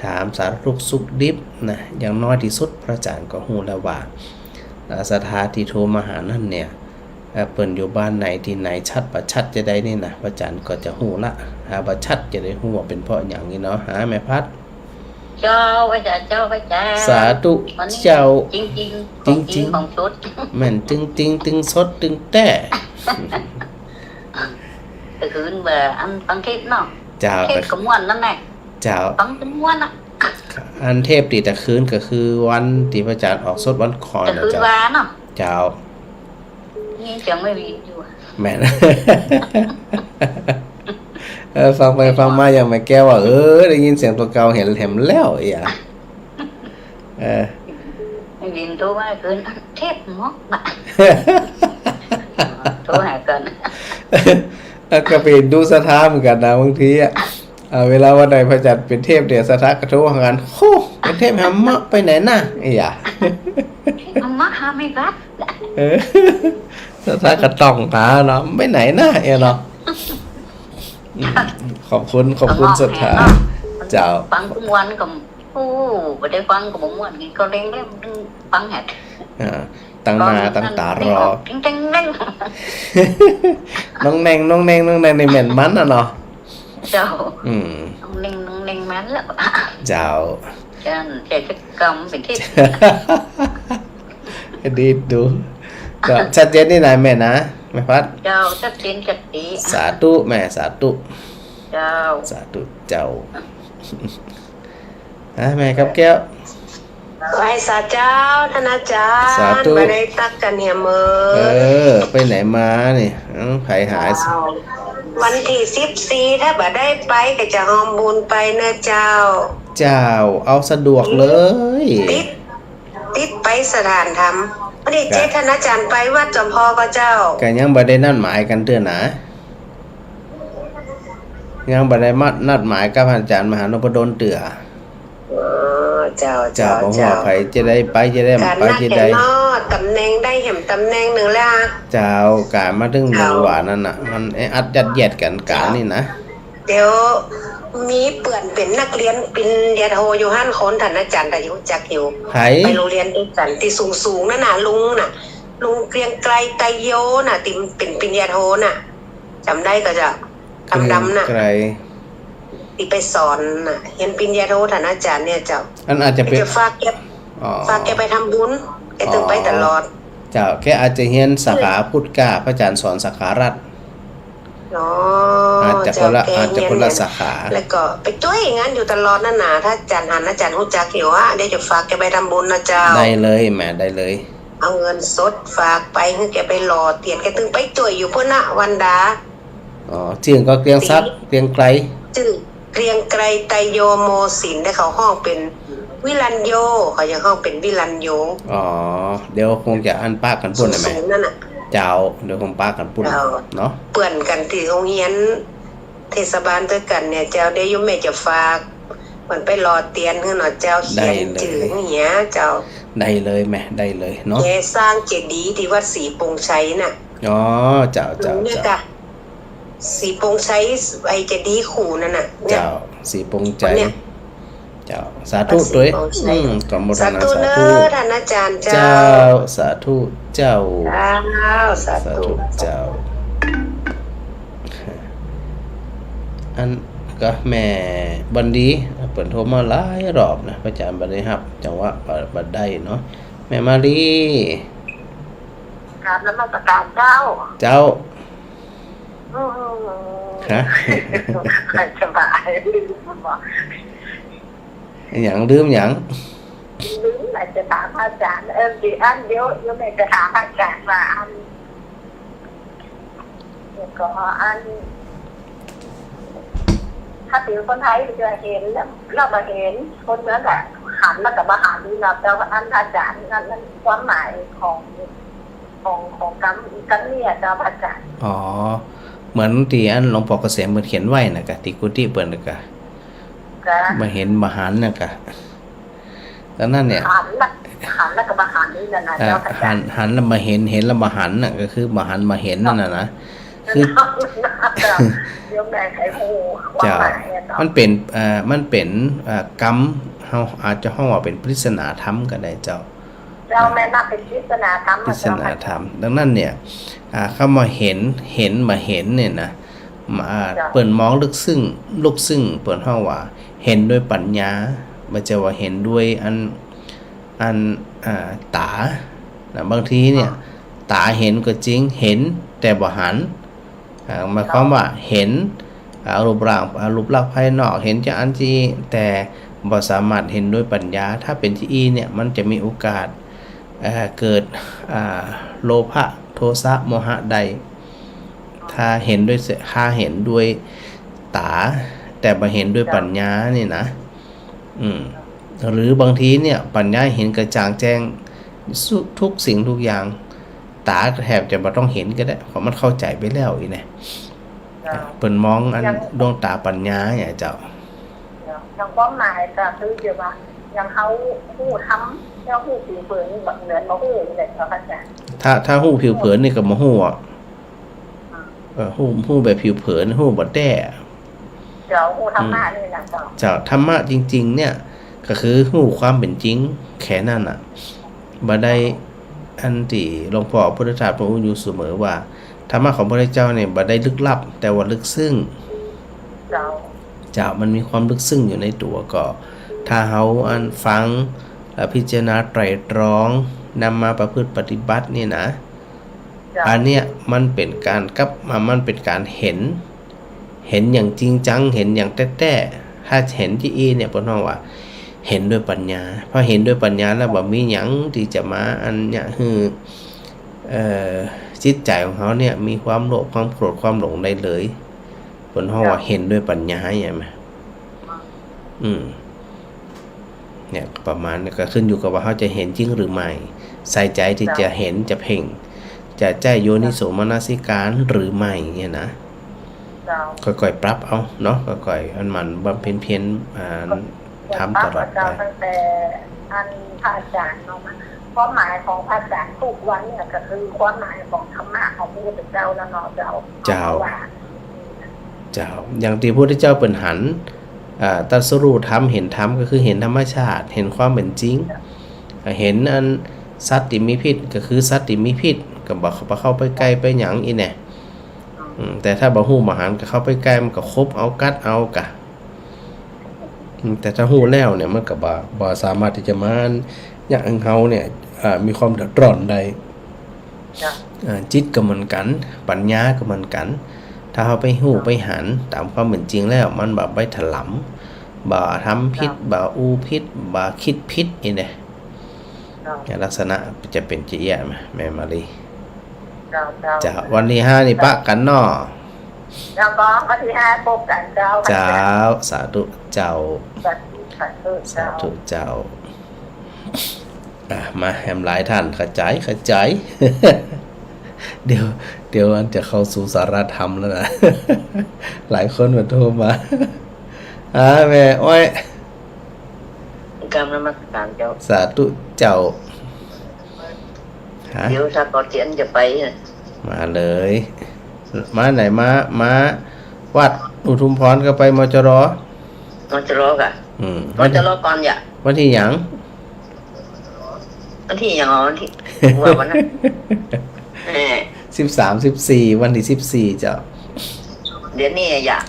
ถามสารทุกข์สุขดิบนะอย่างน้อยที่สุดพระอาจารย์ก็ฮู้แล้วว่าสถานที่โทรมาหานั่นเนี่ยเปิ้นอยู่บ้านไหนที่ไหนชัดประชัดจะได้นี่นะพระอาจารย์ก็จะฮู้ละหาประชัดจะได้ฮู้ว่าเป็นเพราะอย่างนี้เนาะหาแม่พัดเจ้าพระอาจารย์เจ้าพระอาจารย์สาธุเจ้าจริงของชุดแม่นจริงตึงสดตึงแต้ก็คืออันฟังเทศเนาะเจ้าเทศก็ม่วนนั่นแหละเจ้าฟังเป็นม่วนอ่ะอันเทพตีแต่คืนก็คือวันที่พระอาจารย์ออกสดวันคอนนะเจ้าเจ้านี่เสียงไม่มีอยู่แม่นฟังไปฟังมาอย่างไม่แก้วว่าได้ยินเสียงตัวเก่าเห็นแล้วอย่าไม่ยินโทรมาคืนเทพมอกน่ะโทรหากันก็ไปดูสถานเหมือนกันนะบางทีเวลาวันใดพระจันทร์เป็นเทพเดี๋ยวสถานกระทู้งานโอ้เป็นเทพหามะไปไหนน่ะอย่าหามะหาไม่รัดสถานกระต้องหาเนาะไปไหนน่ะเนาะขอบคุณสถานเจ้าฟังทุกวันกับไม่ได้ฟังกับม่วนก็เล่นฟังแหดตั้งหน้าตั้งตารอน้องแนงในเหม็นมันเนาะเจ้าน้องแนงมันแล้วเจ้าแต่จะกำเป็นที่ดีดูก็ชัดเจนนี่นายแม่นะแม่พัดเจ้าชัดเจนจัดดีสาธุแม่สาธุเจ้าสาธุเจ้าแม่กับแก้วไหว้สาเจ้าท่านอาจารย์ไปได้ตักกันเหี่ยมือไปไหนมานี่ไผหายวันที่14ถ้าบ่ได้ไปก็จะหอมบุญไปเนอะเจ้าเอาสะดวกเลยติดไปสถานธรรมวันที่7ท่านอาจารย์ไปวัดจอมพอก็เจ้าก็ยังบ่ได้นัดหมายกันเตื้อนะยังบ่ได้นัดหมายกับอาจารย์มหานพดลเตื้อเจ้าผมว่าใครจะได้ไปจะได้ไปจะได้ตำแหน่งได้เห็นตำแหน่งหนึ่งแล้วเจ้าการมาถึงหมู่หวานนั่นน่ะมันอัดยัดเยียดกันการนี่นะเดี๋ยวมีเปื่อนเป็นนักเรียนปริญญาโทอยู่ห้านคนท่านอาจารย์แต่อยู่จักอยู่ไปโรงเรียนด้วยกันที่สูงนั่นน่ะลุงเกรียงไกรไตโยน่ะติมเป็นปริญญาโทน่ะจำได้ก็จะดำๆน่ะที่ไปสอนน่ะเห็นปริญญาโทท่านอาจารย์เนี่ยเจ้าอันอาจจะเป็นฝากแกไปทำบุญแกถึงไปตลอดเจ้าแกอาจจะเรียนสาขาพุทธกาพระอาจารย์สอนสาขารัฐอาจจะคนละสาขาแล้วก็ไปช่วยงานอยู่ตลอดนั่นน่ะถ้าอาจารย์รู้จักอยู่ว่าเดี๋ยวจะฝากแกไปทำบุญนะเจ้าได้เลยแม่ได้เลยเอาเงินสดฝากไปให้แกไปรอเตียนแกถึงไปช่วยอยู่พุ่นน่ะวันดาชื่อก็เกรียงทรัพย์เกรียงไกรชื่อเกรียงไกรไตโยโมศิลป์ได้เขาห้องเป็นวิรัญโยเขายังห้องเป็นวิรัญโยเดี๋ยวคงจะอันป้ากันปุ่นได้ไหมเจ้าเดี๋ยวคงป้ากันปุ่นเนาะเปื่อนกันที่โรงเรียนเทศบาลด้วยกันเนี่ยเจ้าเดี๋ยวยุ่แม่จะฝากมันไปรอเตียนให้หน่อยเจ้าเขียนจื่ออย่างเงี้ยเจ้าได้เลยแม่ได้เลยเนาะแกสร้างเจดีย์ที่วัดศรีปงชัยน่ะเจ้าเนี่ยค่ะศรีปงชัยไอ้เจดีย์ขู่นั่นน่ะเจ้าศรีปงชัยเจ้าสาธุด้วยกรรมฐานสาธุท่านอาจารย์เจ้าสาธุเจ้าสาธุเจ้าอันก็แม่บันดี เปิดโทรมาหลายรอบนะพระอาจารย์บ่ได้รับจังหวะบ่ได้เนาะแม่มาลีครับแล้วมาประกาศเจ้า เจ้าฮะ สบายหยังลืมหยังลืมอะไรจะถามอาจารย์ดีอันเดี๋ยวแม่จะถามอาจารย์ว่าอันก็อันถ้าเป็นคนไทยจะเห็นแล้วเรามาเห็นคนเหมือนกับหันแล้วกับมาหันนี่เราแต่ว่าอันอาจารย์นั่นความหมายของกันเนี่ยเจ้าอาจารย์อ๋อเหมือนที่อันหลวงพ่อเกษมเพิ่นเขียนไว้น่ะกะที่กุฏิเพิ่นน่ะกะมาเห็นมหันน่ะกะตอนนั้นเนี่ยหันแล้วกับมาหันนี่นะเจ้าอาจารย์หันแล้วมาเห็นแล้วมาหันน่ะก็คือมาหันมาเห็นนั่นน่ะนะคือเดี๋ยวแม่ไขหูจ้ามันเป็นกรรมเฮาอาจจะฮ้องว่าเป็นปริศนาธรรมก็ได้เจ้าแม่นับเป็นปริศนาธรรมปริศนาธรรมดังนั้นเนี่ยเข้ามาเห็นมาเห็นเนี่ยนะเปิ่นมองลึกซึ้งเปิ่นฮ้องว่าเห็นด้วยปัญญาบ่จะว่าเห็นด้วยอันตาบางทีเนี่ยตาเห็นก็จริงเห็นแต่บ่หันหมายความว่าเห็นรูปร่างภายนอกเห็นจากอันที่แต่บ่สามารถเห็นด้วยปัญญาถ้าเป็นที่เนี่ยมันจะมีโอกาสเกิดโลภะโทสะโมหะใดถ้าเห็นด้วยตาแต่บ่เห็นด้วยปัญญานี่นะหรือบางทีเนี่ยปัญญาเห็นกระจ่างแจ้งทุกสิ่งทุกอย่างตาแทบจะบ่ต้องเห็นก็ได้เพราะมันเข้าใจไปแล้วอีเนี่ยเปิ่นมองอันดวงตาปัญญาเนี่ยเจ้าอย่างความหมายก็คือเดี๋ยวว่าอย่างเขาฮู้ทำแล้วฮู้ผิวเผินแบบเหมือนบ่ฮู้นี่ครับอาจารย์ถ้าฮู้ผิวเผินนี่ก็บ่ฮู้อ่ะฮู้แบบผิวเผินฮู้บ่แต้เจ้าฮู้ธรรมะนี่นะเจ้าธรรมะจริงๆเนี่ยก็คือฮู้ความเป็นจริงแค่นั้นน่ะบ่ได้อันที่หลวงพ่อพุทธทาสพระองค์อยู่เสมอว่าธรรมะของพระเจ้าเนี่ยบ่ได้ลึกลับแต่ว่าลึกซึ้งเจ้ามันมีความลึกซึ้งอยู่ในตัวก็ถ้าเฮาอันฟังพิจารณาไตร่ตรองนำมาประพฤติปฏิบัตินี่นะอันเนี้ยมันเป็นการมันเป็นการเห็นอย่างจริงจังเห็นอย่างแต้ๆถ้าเห็นที่เนี่ยเพิ่นว่าเห็นด้วยปัญญาพอเห็นด้วยปัญญาแล้วบ่มีหยังที่จะมาอันเนี่ยคือจิตใจของเขาเนี่ยมีความโลภความโกรธความหลงได้เลยเพิ่นว่าเห็นด้วยปัญญาใช่มั้ยเนี่ยประมาณนี้ก็ขึ้นอยู่กับว่าเขาจะเห็นจริงหรือไม่ใส่ใจที่จะเห็นจะเพ่งจะใจโยนิโสมนสิการหรือไม่เนี่ยนะค่อยๆปรับเอาเนาะค่อยๆมันบำเพ็ญเพียรทำตลอดไปตั้งแต่อันพระอาจารย์เนาะความหมายของพระอาจารย์ทุกวันเนี่ยก็คือความหมายของธรรมะของพระพุทธเจ้าแล้วเนาะเจ้าอย่างที่พระพุทธเจ้าเปิ่นหันตรัสรู้ธรรมเห็นธรรมก็คือเห็นธรรมชาติเห็นความเป็นจริงเห็นอันสัตว์ที่มีพิษก็คือสัตว์ที่มีพิษก็บ่เข้าไปใกล้ไปหยังอีแน่แต่ถ้าบ่ฮู้มหันก็เข้าไปใกล้มันก็คบเอากัดเอากะแต่ถ้าฮู้แล้วเนี่ยมันก็บ่สามารถที่จะมาอย่างเฮาเนี่ยมีความเดือดร้อนได้จิตก็เหมือนกันปัญญาก็เหมือนกันถ้าเฮาไปฮู้ไปหันตามความเป็นจริงแล้วมันบ่ไปถลำบ่ทำผิดบ่อู้ผิดบ่คิดผิดอีแน่ลักษณะจะเป็นจิยะแม่มาลีจ้าวันที่5นี่ปะกันเนาะแล้วก็วันที่5พบกันเจ้าสาธุเจ้าสาธุเจ้ามาแฮมหลายท่านขจายเดี๋ยวอันจะเข้าสู่สาระธรรมแล้วนะหลายคนมาโทรมาแม่อ้อยกรรมนมัสการเจ้าสาธุเจ้าเดี๋ยวถ้าก่อนที่อันจะไปมาเลยมาไหนมาวัดอุทุมพรก็ไปมจรกะมจรก่อนอย่าวันที่หยังวันที่ว่าวันนั้น13 14วันที่14เจ้าเดี๋ยวนี้อย่า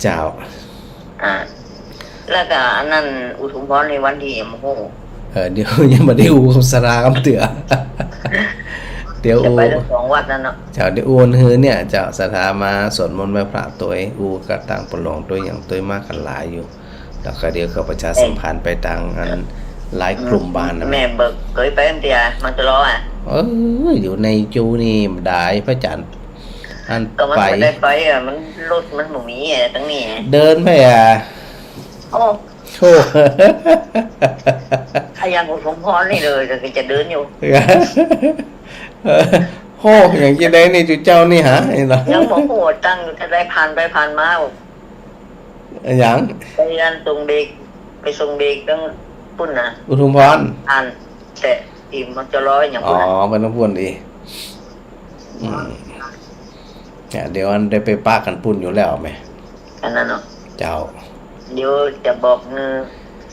เจ้า แล้วก็อันนั้นอุทุมพรในวันที่โอ้โห เดี๋ยวยังบ่ได้อูสราคำเตือ เดี๋ยว จะ อู ไปทั้ง2วัดนั่นเนาะ เจ้าเดี๋ยวอูนฮือเนี่ยเจ้าสถามาสวดมนต์ไหว้พระตัวอูก็ต่างปลงตัวอย่างตัวมากกันหลายอยู่แล้วก็เดี๋ยวก็ประชาสัมพันธ์ไปต่างอันหลายกลุ่มบ้านนะ แม่เบิกเคยไปอันเดียมันจะรออ่ะ อยู่ในจูนี่ได้พระจันทร์อัน ก็มัน ไป ไม่ได้ไปอ่ะมันรถมันหมูมีอ่ะตั้งนี้ เดินไปโอ้ โอ้ ไอ้ยังอุทุมพรนี่เลยก็จะเดินอยู่ โหอย่างที่ได้นี่จุเจ้านี่ฮะไอ้เหรอ ยังบอกโหตั้งจะได้ผ่านไปผ่านมา อย่าง ไปยันตรงเด็กไปส่งเด็กตั้งปุ่นนะ อุทุมพร อ่านแต่ทีมันจะรออย่าง อ๋อ ปุ่น เป็นน้ำปุ่นดีเนี่ยเดี๋ยวอันได้ไปป้ากันปุ่นอยู่แล้วไหม อันนั้นเนาะ เจ้า เดี๋ยวจะบอก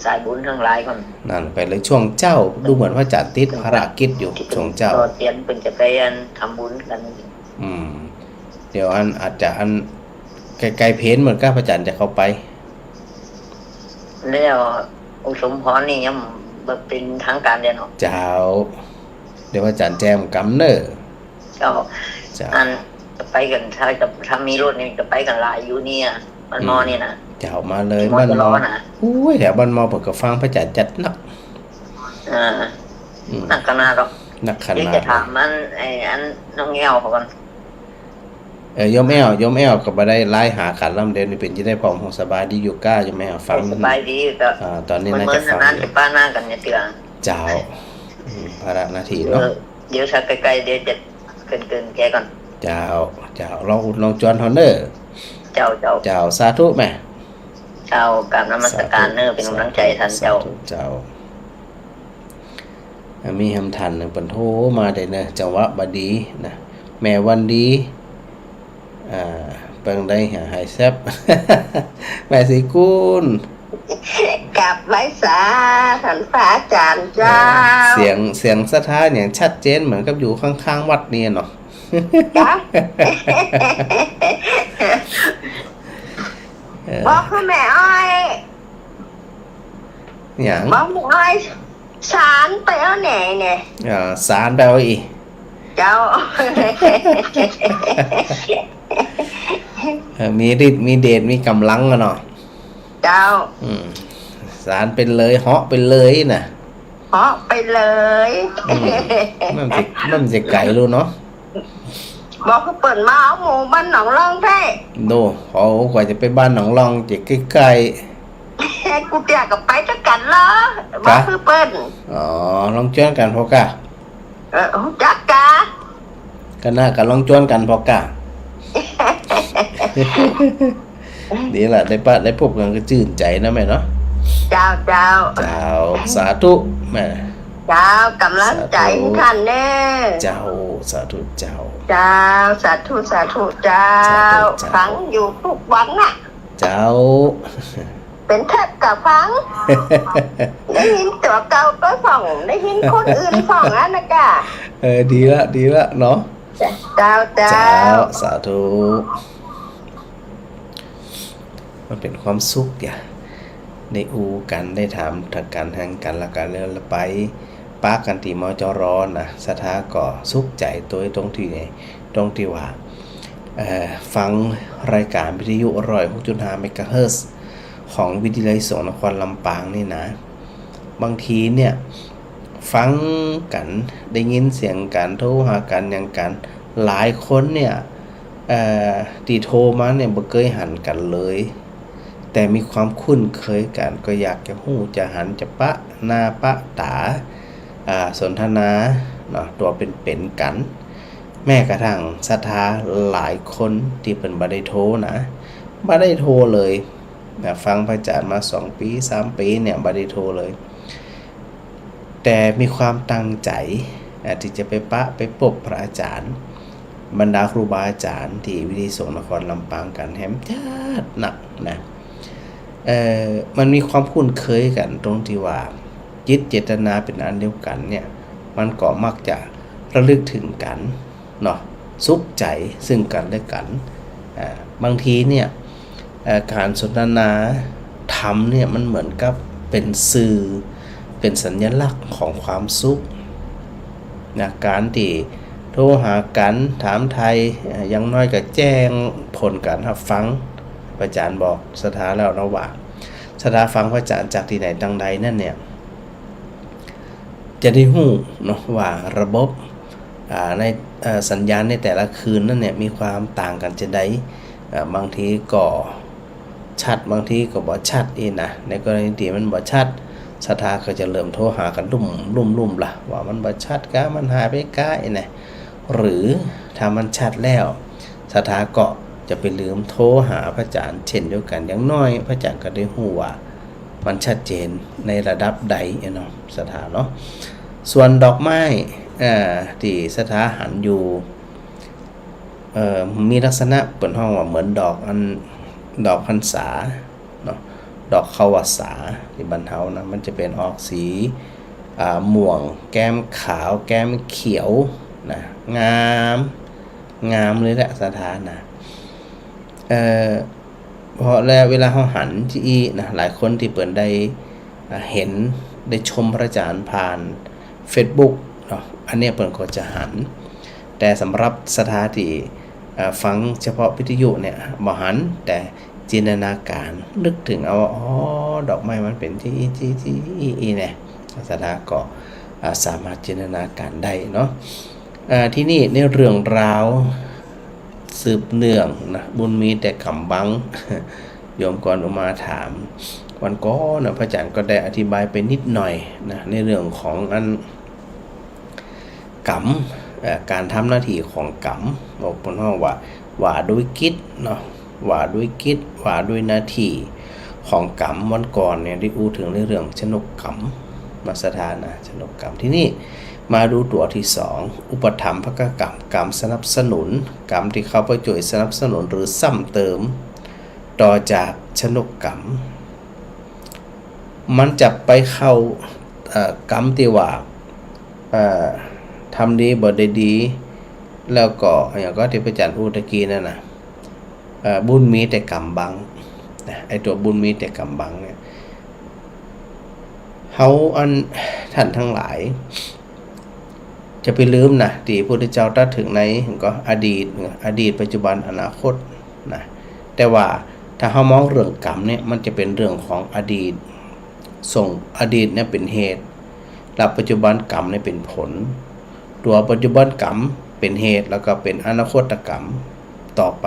สายบุญทั้งหลายก่อน นั่นไปเลยช่วงเจ้าดูเหมือนว่าจะติดภารกิจอยู่ช่วงเจ้า เตียนเป็นจะไปอันทำบุญกัน เดี๋ยวอันอาจจะอันไกลๆเพนเหมือนกับพระจันทร์จะเข้าไป แล้วอุสมพรนี่ยังเป็นทางการเดียวเนาะ เจ้า เดี๋ยวพระจันทร์แจมกำเนอร์ ก็ เจ้า อันจะไปกันถ้ามีรถนี่จะไปกันหลายอยู่เนี่ยมันมอนี่นะ เจ้ามาเลย มอ บ้าน จะ ม ร อ อนะ อุ้ยแถวบ้านมอผมก็ฟังพระจันทร์จัดหนัก นักขนาดหรอก หนักข เดี๋ยว นาด จะถามมันอันน้องแง้วเขาก่อน ยมแอลก็บ่ได้ไล่หากันลำเดียวนี่เป็นจะได้พร้อมของสบายดีอยู่ก้ายมแอลฟัง สบายดีก็ ตอนนี้ มัน น่า เหมือ จะ น ฟัง นานจะป้าหน้ากันเนี่ยเตือน เจ้าภาระหน้าที่เนาะ เดี๋ยวถ้าใกล้ๆเดี๋ยวจะเกินแกก่อน เจ้าลองจวนฮอนเนอร์ เจ้า เจ้าสาธุแม่ เจ้ากราบนมัสการเนอเป็นกำลังใจท่านเจ้า เจ้ามีคำทันหนึ่งปันโทมาได้เนอะจังหวะบดีนะแม่วันดีเปิงได้หายแซบ แม่สีกุล กลับไว้สาท่านพระอาจารย์เจ้า เสียงสะท้านอย่างชัดเจนเหมือนกับอยู่ข้างๆวัดเนี่ยเนาะ จ้ะบอกให้แม่อ้อย อย่าง บอกแม่อ้อยสารไปเอาไหนเนี่ย สารแปลว่าอี เจ้า มีฤทธิ์มีเดชมีกำลังอะเนาะ เจ้า สารเป็นเลยเหาะเป็นเลยน่ะ เหาะไปเลย มันจะไก่รู้เนาะ บอกให้เปิดมาเอาหมูบ้านหนองร่องแท้ ดูเขากว่าจะไปบ้านหนองรองจะใกล้ กูเตียกับไปจะกันเหรอบอกให้เปิด ลองจวนกันพอกะ จักกะ ก็น่ากันลองจวนกันพอกะ ดีละได้พบกันก็ชื่นใจนะแม่เนาะ เจ้า เจ้าสาธุแม่ เจ้ากำลังใจท่านแน่ เจ้าสาธุเจ้า เจ้าสาธุเจ้าฟังอยู่ทุกวันน่ะ เจ้า เป็นแทบกับฟัง ได้ยินตัวเก่าก็ส่องได้ยินคนอื่นส่องอ่ะนะกะ ดีละเนาะ เจ้า สาธุมันเป็นความสุขอย่าได้อูกันได้ถามทักกันทางกันละกันแล้วไปป้ากันตีมอจรอนะสถาก่อสุขใจตัวตรงที่ไหนตรงที่ว่าฟังรายการวิทยุ106.5 เมกะเฮิรตซ์ของวิทยาลัยสงฆ์นครลำปางนี่นะบางทีเนี่ยฟังกันได้ยินเสียงกันโทรหากันอย่างกันหลายคนเนี่ยที่โทรมาเนี่ยบ่เคยหันกันเลยแต่มีความคุ้นเคยกันก็อยากจะหู้จะหันจะปะหน้าปะตาสนทนาเนาะตัวเป็นกัน แม้กระทั่งศรัทธาหลายคนที่เป็นบ่ได้โทรนะบ่ได้โทรเลยนะฟังพระอาจารย์มา2 ปี 3 ปีเนี่ยบ่ได้โทรเลยแต่มีความตั้งใจที่จะไปพบพระอาจารย์บรรดาครูบาอาจารย์ที่วิทยาสงฆ์นครลำปางกันแฮมจัดหนักนะมันมีความคุ้นเคยกันตรงที่ว่าจิตเจตนาเป็นอันเดียวกันเนี่ยมันก็มักจะระลึกถึงกันเนาะสุขใจซึ่งกันและกันบางทีเนี่ยการสนทนาถ รรมเนี่ยมันเหมือนกับเป็นสื่อเป็นสัญลักษณ์ของความสุขนะการที่โทรหากันถามไทยอย่างน้อยก็แจ้งผลการรับฟังพระอาจารย์บอกสถาแล้วนะว่าสถาฟังพระอาจารย์จากที่ไหนดังใดนั่นเนี่ยจะได้หู้เนาะว่าระบบในสัญญาณในแต่ละคืนนั่นเนี่ยมีความต่างกันจะได้บางทีก็ชัดบางทีก็บ่ชัดอีนะในกรณีที่มันบ่ชัดสถาก็จะเริ่มโทรหากันลุ่มล่ะว่ามันบ่ชัดกะมันหายไปกะอีนะหรือถ้ามันชัดแล้วสถาก็จะไปลืมโทรหาพระอาจารย์เช่นเดียวกันอย่างน้อยพระอาจารย์ก็ได้ฮู้ว่ามันชัดเจนในระดับใดเนาะสถาเนาะส่วนดอกไม้ที่สถาหันอยู่มีลักษณะเปิดห้องว่าเหมือนดอกพรรษาเนาะดอกเข้าวสาที่บรรเทานะมันจะเป็นออกสีม่วงแก้มขาวแก้มเขียวนะงามเลยแหละสถานะเพราะแล้วเวลาเขาหันที่นะหลายคนที่เปิดได้เห็นได้ชมพระอาจารย์ผ่าน Facebook เนาะอันนี้เปิดก็จะหันแต่สำหรับสถาที่ฟังเฉพาะวิทยุเนี่ยบ่หันแต่จินตนาการนึกถึงเอาดอกไม้มันเป็นที่เนี่ยสถาก็สามารถจินตนาการได้เนาะที่นี่ในเรื่องราวสืบเนื่องนะบุญมีแต่กำบังโยมก่อนอุมาถามวันก่อนนะพระอาจารย์ก็ได้อธิบายไปนิดหน่อยนะในเรื่องของกรรมการทำหน้าที่ของกรรมบอกบนห้องว่าด้วยกิจเนาะว่าด้วยกิจว่าด้วยหน้าที่ของกรรมวันก่อนเนี่ยได้อู้ถึงในเรื่องชนกกรรมมาสถานะชนกกรรมที่นี่มาดูตัวที่2อุปถัมภกกรรมกรรมสนับสนุนกรรมที่เขาไปช่วยสนับสนุนหรือซ้ำเติมต่อจากชนกกรรมมันจะไปเข้ากรรมที่ว่าทำดีบ่ได้ดีแล้วก็อย่างก็ที่พระอาจารย์พูดตะกี้นั่นนะบุญมีแต่กรรมบังไอตัวบุญมีแต่กรรมบังเนี่ยเขาท่านทั้งหลายจะไปลืมนะที่พระพุทธเจ้าตรัสถึงในก็อดีตปัจจุบันอนาคตนะแต่ว่าถ้าเขามองเรื่องกรรมเนี่ยมันจะเป็นเรื่องของอดีตส่งอดีตเนี่ยเป็นเหตุแล้วปัจจุบันกรรมเนี่ยเป็นผลตัวปัจจุบันกรรมเป็นเหตุแล้วก็เป็นอนาคตกรรมต่อไป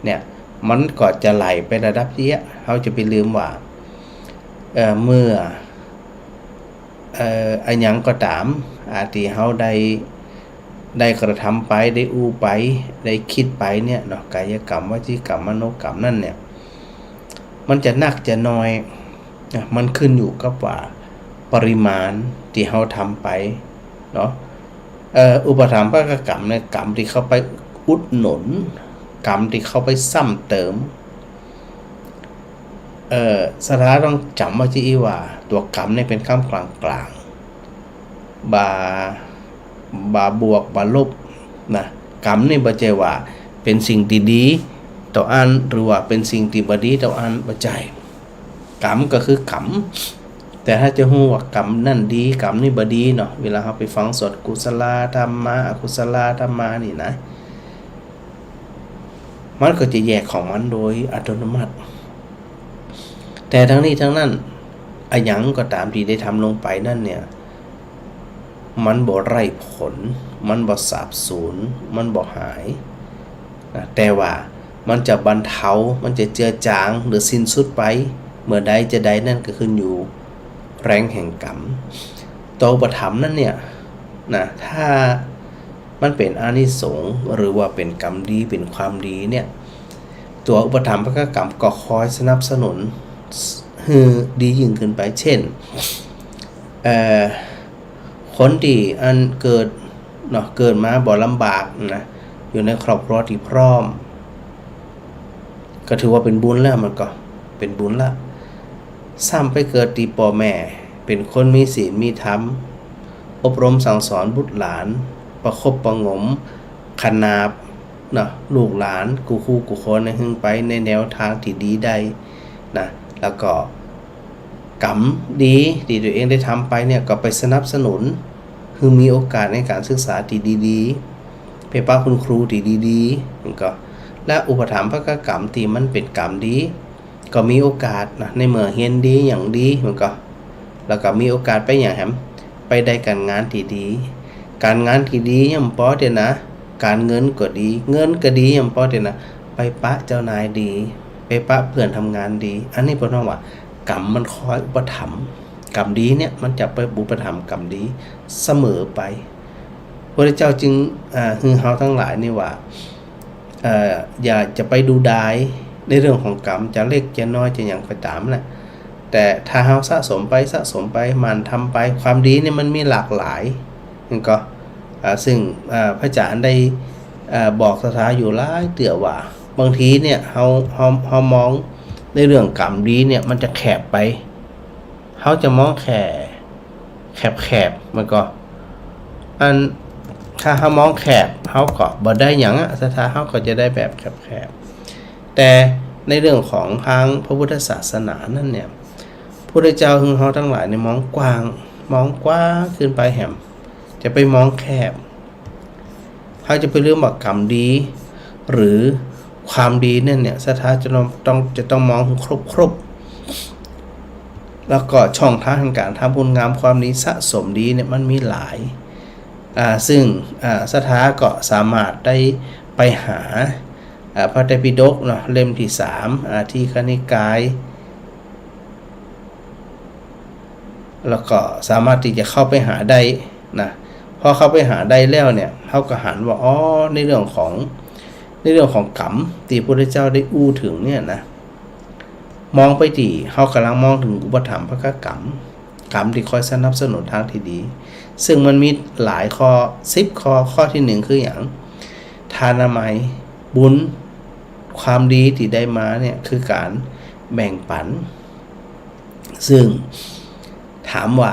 เนี่ยมันก็จะไหลไประดับเยอะเขาจะไปลืมว่าเมื่ออันยังก็ตามที่เขาได้กระทำไปได้อู้ไปได้คิดไปเนี่ยเนาะกายกรรมวจีกรรมมโนกรรมนั่นเนี่ยมันจะหนักจะน้อยมันขึ้นอยู่กับว่าปริมาณที่เขาทำไปเนาะอุปถัมภกกรรมเนี่ยกรรมที่เข้าไปอุดหนุนกรรมที่เข้าไปซ้ำเติมสถาต้องจำไว้ที่ว่าตัวกรรมเนี่ยเป็นคำกลางบาบวกบาลบนะกรรมนี่บ่ใจว่าเป็นสิ่งที่ดีต่ออันหรือว่าเป็นสิ่งที่บ่ดีต่ออันบ่ใจกรรมก็คือกรรมแต่ถ้าจะฮู้ว่ากรรมนั่นดีกรรมนี่บ่ดีเนาะเวลาเราไปฟังสวดกุศลธรรมะอกุศลธรรมะนี่นะมันก็จะแยกของมันโดยอัตโนมัติแต่ทั้งนี้ทั้งนั้นอะหยังก็ตามที่ได้ทำลงไปนั่นเนี่ยมันบ่ไร้ผลมันบ่สาบสูญมันบ่หายนะแต่ว่ามันจะบรรเทามันจะเจือจางหรือสิ้นสุดไปเมื่อใดจะใดนั่นก็ขึ้นอยู่แรงแห่งกรรมตัวอุปถัมภ์นั่นเนี่ยนะถ้ามันเป็นอานิสงส์หรือว่าเป็นกรรมดีเป็นความดีเนี่ยตัวอุปถัมภกกรรมก็คอยสนับสนุนให้ดียิ่งขึ้นไปเช่นคนที่เกิดมาบ่ลำบากนะอยู่ในครอบครัวที่พร้อมก็ถือว่าเป็นบุญแล้วมันก็เป็นบุญละซ้ำไปเกิดที่พ่อแม่เป็นคนมีศีลมีธรรมอบรมสั่งสอนบุตรหลานประคบประหงมขนาบลูกหลานกูคนให้หึงไปในแนวทางที่ดีได้นะ แล้วก็กรรมดีที่ตัวเองได้ทำไปเนี่ยก็ไปสนับสนุนคือมีโอกาสในการศึกษาที่ดีๆไปป้าคุณครูที่ดีๆมันก็และอุปถัมภกกรรมที่มันเป็นกรรมดีก็มีโอกาสนะในเมื่อเรียนดีอย่างดีมันก็แล้วก็มีโอกาสไปอย่างแหมไปได้การงานที่ดีการงานที่ดียังพอเดี๋ยวนะการเงินก็ดีเงินก็ดียังพอเดี๋ยวนะไปปะเจ้านายดีไปปะเพื่อนทำงานดีอันนี้เพราะว่ากรรมมันคอยอุปถัมภ์กรรมดีเนี่ยมันจะไปอุปถัมภ์กรรมดีเสมอไปพระเจ้าจึงฮือเฮาทั้งหลายนี่ว่าอย่าจะไปดูดายในเรื่องของกรรมจะเล็กจะน้อยจะอย่างไปตามแหละแต่ถ้าเฮาสะสมไปมันทำไปความดีเนี่ยมันมีหลากหลายนั่นก็ซึ่งพระอาจารย์ได้บอกสถาอยู่หลายเตือว่าบางทีเนี่ยเฮามองในเรื่องกรรมดีเนี่ยมันจะแคบไปเฮาจะมองแคบมันก็อันถ้าเฮามองแคบเฮาก็บ่ได้หยังสถาเฮาก็จะได้แบบแคบแต่ในเรื่องของทางพระพุทธศาสนานั่นเนี่ยพระพุทธเจ้าคือเฮาทั้งหลายเนี่ยมองกว้างขึ้นไปแหมจะไปมองแคบเขาจะไปเรื่องว่ากรรมดีหรือความดีเนี่ยสถาจะต้องมองครบแล้วก็ช่องทางแห่งการทำบุญงามความดีสะสมดีเนี่ยมันมีหลายซึ่งสถาก็สามารถได้ไปหาพระไตรปิฎกเนาะเล่มที่3ที่คณิกายแล้วก็สามารถที่จะเข้าไปหาได้นะพอเข้าไปหาได้แล้วเนี่ยเขาก็หันว่าอ๋อในเรื่องของกรรมที่พระพุทธเจ้าได้อู้ถึงเนี่ยนะมองไปที่เขากำลังมองถึงอุปถัมภกกรรมที่คอยสนับสนุนทางที่ดีซึ่งมันมีหลายข้อ10ข้อที่1คืออย่างทานามัยบุญความดีที่ได้มาเนี่ยคือการแบ่งปันซึ่งถามว่า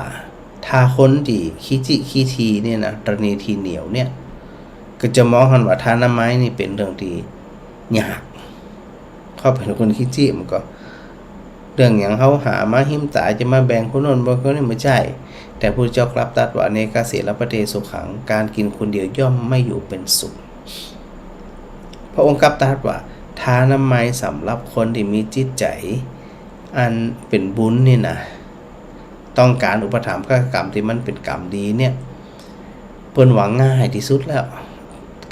ถ้าคนที่ขี้ทีเนี่ยนะตรณีทีเหนียวเนี่ยก็จะมองกันว่าทานามัยนี่เป็นเรื่องที่ยากเขาเป็นคนขี้จี้มันก็เรื่องอย่างเขาหามาหิมตายจะมาแบ่งคนนั้นบางคนนี่ไม่ใช่แต่พระเจ้ากลับตรัสว่าเนกาเสรปเทสุขังการกินคนเดียวย่อมไม่อยู่เป็นสุขพระองค์กลับตรัสว่าทานามัยสำหรับคนที่มีจิตใจอันเป็นบุญนี่นะต้องการอุปถัมภกกรรมที่มันเป็นกรรมดีเนี่ยเปิ้นหวังง่ายที่สุดแล้ว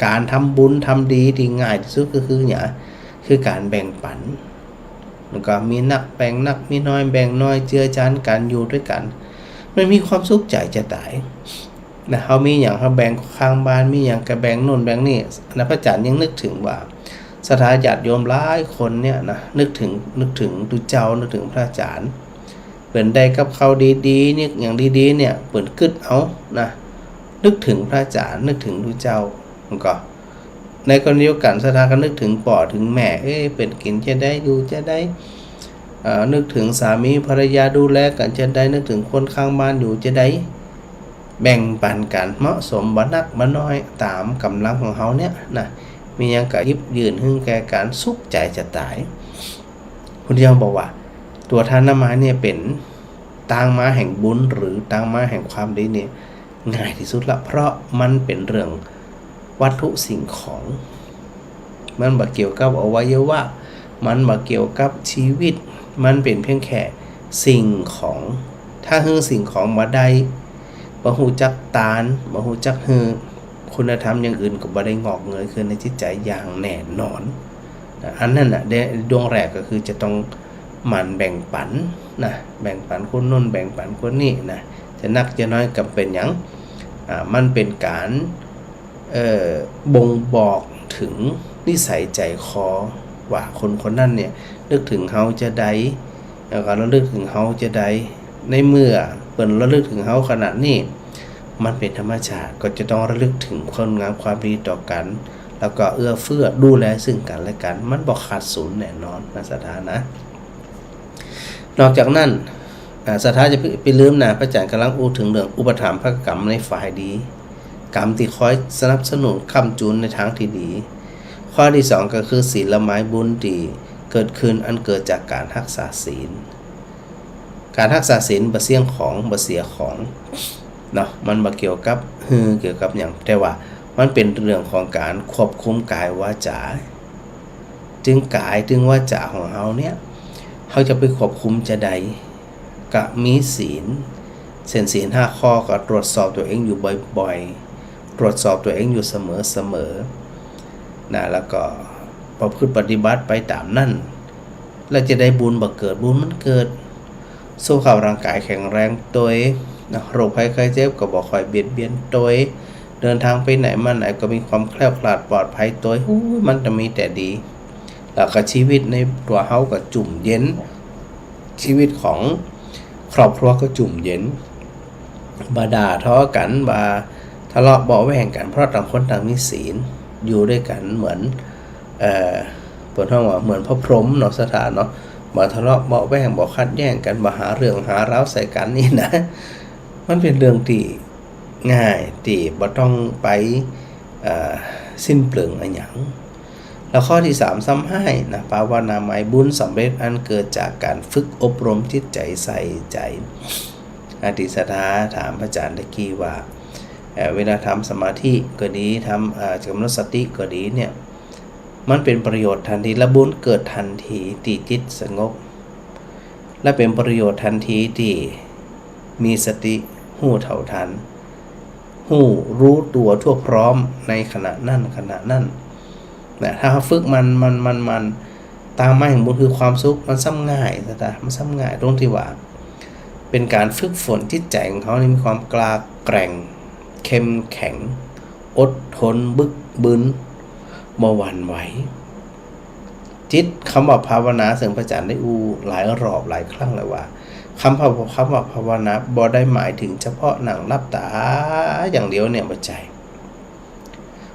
การทำบุญทำดีที่ง่ายที่สุดก็คือเนี่ยคือการแบ่งปันมันก็มีนักแบ่งนักมีน้อยแบ่งน้อยเจือจานกันอยู่ด้วยกันมันมีความสุขใจจะตายนะเขามีอย่างเขาแบ่งข้างบ้านมีอย่างก็แบ่งโน่นแบ่งนี่นะพระอาจารย์ยังนึกถึงว่าสถาญาติโยมหลายคนเนี่ยนะนึกถึงดูเจ้านึกถึงพระอาจารย์เปิ่นได้กับเขาดีๆเนี่ยอย่างดีๆเนี่ยเปิ่นกึดเอานะนึกถึงพระอาจารย์นึกถึงดูเจ้ามันก็ในกรณีเดียวกันสถาก็นึกถึงพ่อถึงแม่เป็นกินจะได้อยู่จะได้นึกถึงสามีภรรยาดูแลกันจะได้นึกถึงคนข้างบ้านอยู่จะได้แบ่งปันกันเหมาะสมบ่นักบ่น้อยตามกำลังของเขาเนี่ยนะมีอย่างกะยิบยืนหึ่งแก่การสุขใจจะตายคุณเจ้าบอกว่าตัวทานามัยเนี่ยเป็นตางม้าแห่งบุญหรือตางม้าแห่งความดีเนี่ยง่ายที่สุดละเพราะมันเป็นเรื่องวัตถุสิ่งของมันบ่เกี่ยวกับอวัยวะมันบ่เกี่ยวกับชีวิตมันเป็นเพียงแค่สิ่งของถ้าฮือสิ่งของมาได้บ่ฮู้จักตานบ่ฮู้จักฮือคุณธรรมอย่างอื่นก็บ่ได้งอกเงยขึ้นในจิตใจอย่างแน่นอนอันนั้นน่ะดวงแรกก็คือจะต้องหมั่นแบ่งปันนะแบ่งปันคนนู้นแบ่งปันคนนี้นะจะนักจะน้อยก็เป็นหยังมันเป็นการบ่งบอกถึงนิสัยใจคอว่าคนนั้นเนี่ยนึกถึงเฮาจะได้แล้วก็ระลึกถึงเฮาจะได้ในเมื่อเปิ้นระลึกถึงเฮาขนาดนี้มันเป็นธรรมชาติก็จะต้องระลึกถึงความงามความดีต่อกันแล้วก็เอื้อเฟื้อดูแลซึ่งกันและกันมันบ่ขาดสูญแน่นอนนะสถานะนอกจากนั้นสถาจะไปลืมนะพระอาจารย์กำลังอู้ถึงเรื่องอุปถัมภกกรรมในฝ่ายดีกรรมที่คอยสนับสนุนค้ำจุนในทางที่ดีข้อที่2ก็คือศีลไม้บุญที่ เกิดขึ้นอันเกิดจากการรักษาศีลการรักษาศีลบ่เสี่ยงของบ่เสียของเนาะมันบ่เกี่ยวกับเกี่ยวกับอย่างแต่ว่ามันเป็นเรื่องของการควบคุมกายวาจาจึงกายจึงวาจาของเฮาเนี่ยเขาจะไปควบคุมจะใดก็มีศีลเส้นศีล5ข้อก็ตรวจสอบตัวเองอยู่บ่อยๆตรวจสอบตัวเองอยู่เสมอนะแล้วก็ประพฤติปฏิบัติไปตามนั่นแล้วจะได้บุญบ่เกิดบุญมันเกิดสุขภาพร่างกายแข็งแรงตัวนะโรคภัยไข้เจ็บก็บ่ค่อยเบียดเบียนตัวเดินทางไปไหนมาไหนก็มีความแคล้วคลาดปลอดภัยตัวมันจะมีแต่ดีแล้วก็ชีวิตในตัวเฮาก็จุ่มเย็นชีวิตของครอบครัวก็จุ่มเย็นบ่ด่าทอกันบ่ทะเลาะเบาะแว้งกันเพราะต่างคนต่างมีศีลอยู่ด้วยกันเหมือนเปิดห้องว่าเหมือนพระพรหมเนาะสถานเนาะบ่ทะเลาะเบาะแว้งบ่ขัดแย้งกันบ่หาเรื่องหาราวใส่กันนี่นะมันเป็นเรื่องที่ง่ายที่บ่ต้องไปสิ้นเปลืองอะไรหยังแล้วข้อที่3ซ้ำให้นะภาวนาหมายบุญสำเร็จอันเกิดจากการฝึกอบรมจิตใจใส่ใจอธิษฐานถามพระอาจารย์ตะกี้ว่าเวลาทำสมาธิก็ดีทำกำหนดสติก็ดีเนี่ยมันเป็นประโยชน์ทันทีและบุญเกิดทันทีที่จิตสงบและเป็นประโยชน์ทันทีที่มีสติหู้เท่าทันหู้รู้ตัวทั่วพร้อมในขณะนั้นนะถ้าเขาฝึกมันตามมาแห่งบุญคือความสุขมันซ้ำง่ายมันซ้ำง่ายตรงที่ว่าเป็นการฝึกฝนจิตใจของเขานี่มีความกล้าแกร่งเข้มแข็งอดทนบึกบึนบ่หวั่นไหวจิตคำว่าภาวนาซึ่งพระอาจารย์ได้หลายรอบหลายครั้งเลยว่าคำว่าภาวนาบ่ได้หมายถึงเฉพาะหนังรับตาอย่างเดียวเนี่ยบ่ใจ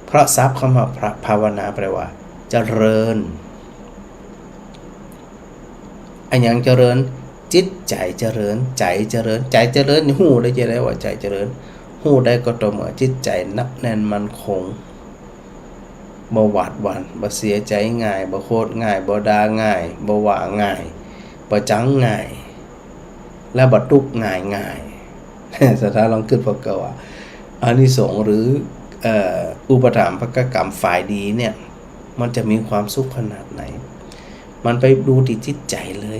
เพราะศัพท์คำว่าภาวนาแปลว่าเจริญอันยังเจริญจิตใจเจริญใจเจริญใจเจริญหูได้จะได้ว่าใจเจริญหูได้ก็ต่อเมื่อจิตใจนับแน่นมั่นคงบ่หวาดหวั่นบ่เสียใจง่ายบ่โคตรง่ายบ่ด่าง่ายบ่ว่าง่ายบ่จังง่ายและบ่ทุกข์ง่ายสถานลองคิดพอก็ว่าอานิสงส์หรืออุปถัมภกกรรมฝ่ายดีเนี่ยมันจะมีความสุขขนาดไหนมันไปดูที่จิตใจเลย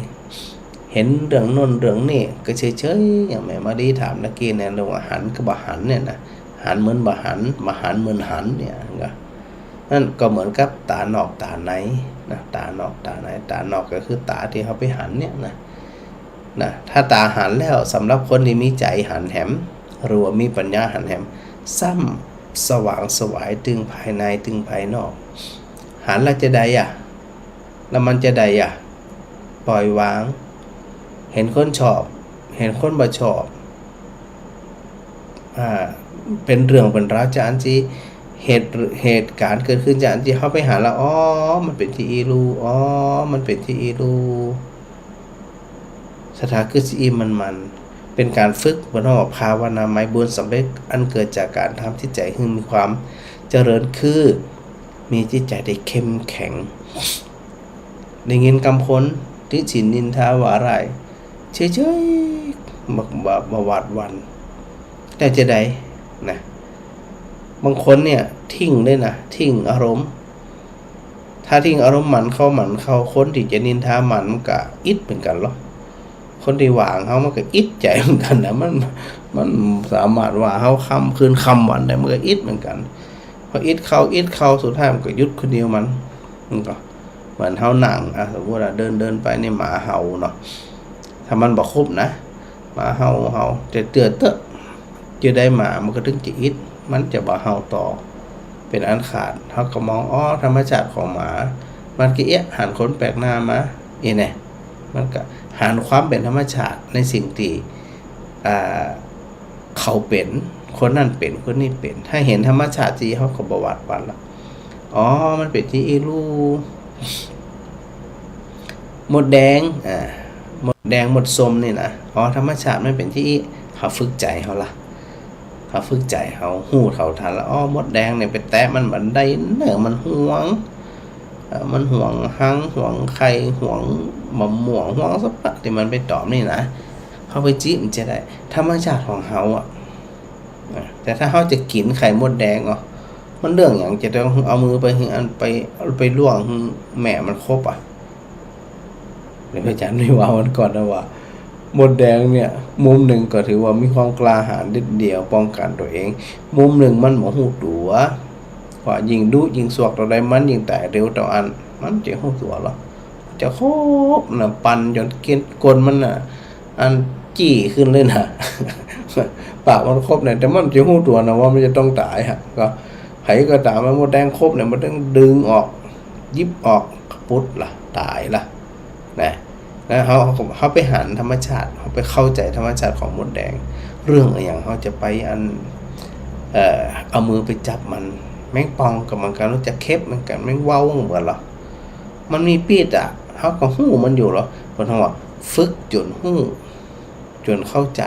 เห็นเรื่องโน้นเรื่องนี้ก็เฉยๆอย่างแม่มาดีถามนักเรียนเนี่ยเรื่องว่าหันกับบ่หันเนี่ยนะหันเหมือนบ่หันบ่หันเหมือนหันเนี่ยนั่นก็เหมือนกับตานอกตาในนะตานอกตาในตานอกก็คือตาที่เขาไปหันเนี่ยนะถ้าตาหันแล้วสำหรับคนที่มีใจหันแหมหรือว่ามีปัญญาหันแหมซ้ำสว่างสวายตึงภายในตึงภายนอกหันแล้วจะได้แล้วมันจะได้ปล่อยวางเห็นคนชอบเห็นคนบ่ชอบเป็นเรื่องเป็นราวจานจีเหตุการณ์เกิดขึ้นจานจีเขาไปหาแล้วมันเป็นที่อีรูมันเป็นที่อีรูสถาคือจีมันเป็นการฝึกบนห้องภาวนาหมายบุญสำเร็จอันเกิดจากการทำจิตใจให้มีความเจริญคือมีจิตใจได้เข้มแข็งได้ยินคำพ้นที่ฉินนินทาว่าอะไรเฉยๆบ่หวาดหวั่นแต่จะได้นะบางคนเนี่ยทิ้งเลยนะทิ้งอารมณ์ถ้าทิ้งอารมณ์หมันเข้าคนที่จะนินทามันก็อิดเหมือนกันหรอคนที่วางเขามันก็อิดใจเหมือนกันนะมันสามารถว่าเขาคำคืนคำวันได้มันก็อิดเหมือนกันพออิดเข้าสุดท้ายมันก็ยุดคนเดียวมันก็เหมือนเฮาหนังสมมติว่าเดินไปนี่หมาเห่าเนาะถ้ามันบ่ครบนะหมาเห่าแต่เตือนจะได้หมามันก็ถึงจะอิดมันจะบ่เห่าต่อเป็นอันขาดเฮาก็มองธรรมชาติของหมามันก็หันคนแปลกหน้ามาเนี่ยมันก็หันความเป็นธรรมชาติในสิ่งที่เขาเป็นคนนั่นเป็นคนนี้เป็นถ้าเห็นธรรมชาติจีเขาก็บ่หวาดหวั่นละมันเป็นที่อีรูหมดแดงหมดแดงหมดส้มนี่นะธรรมชาติมันเป็นที่เขาฝึกใจเขาละเขาฝึกใจเขาหู้เขาทันแล้วหมดแดงเนี่ยไปแตะมันบันไดเนื้อมันห่วง มันห่วงหังห่วงไข่ห่วงมะม่วงห่วงสักปะที่มันไปตอมนี่นะเขาไปจิ้มจะได้ธรรมชาติของเขาอ่ะแต่ถ้าเขาจะกินไข่มดแดงอ่ะมันเรื่องอย่างจะต้องเอามือไปล่วงแม่มันครบอ่ะเดี๋ยวอาจารย์ได้ว่ามันก่อนนะว่ามดแดงเนี่ยมุมหนึ่งก็ถือว่ามีความกล้าหาญเด็ดเดี่ยวป้องกันตัวเองมุมหนึ่งมันหมอหูตัวว่ายิงดุยิงสวกตัวใดมันยิงแต่เร็วต่ออันมันจะหูตัวหรอจะครบน่ะปันจนเกณฑ์กลมันน่ะอันจี้ขึ้นเลยนะ ปากมันครบเนี่ยแต่มันจะหูตัวนะว่ามันจะต้องตายฮะก็ไผก็ตามมันมดแดงครบเนี่ยมันต้องดึงออกยิบออกปุ๊บล่ะตายล่ะนะเขาไปหันธรรมชาติเขาไปเข้าใจธรรมชาติของมดแดงเรื่องอย่างเขาจะไปเอามือไปจับมันแมงปองกับมันกันรู้จักเค็บมันกันแมงเว้าเหมือนหรอมันมีปีดอ่ะเขาก็หู้มันอยู่หรอคนทั้งว่าฝึกจนหู้จนเข้าใจ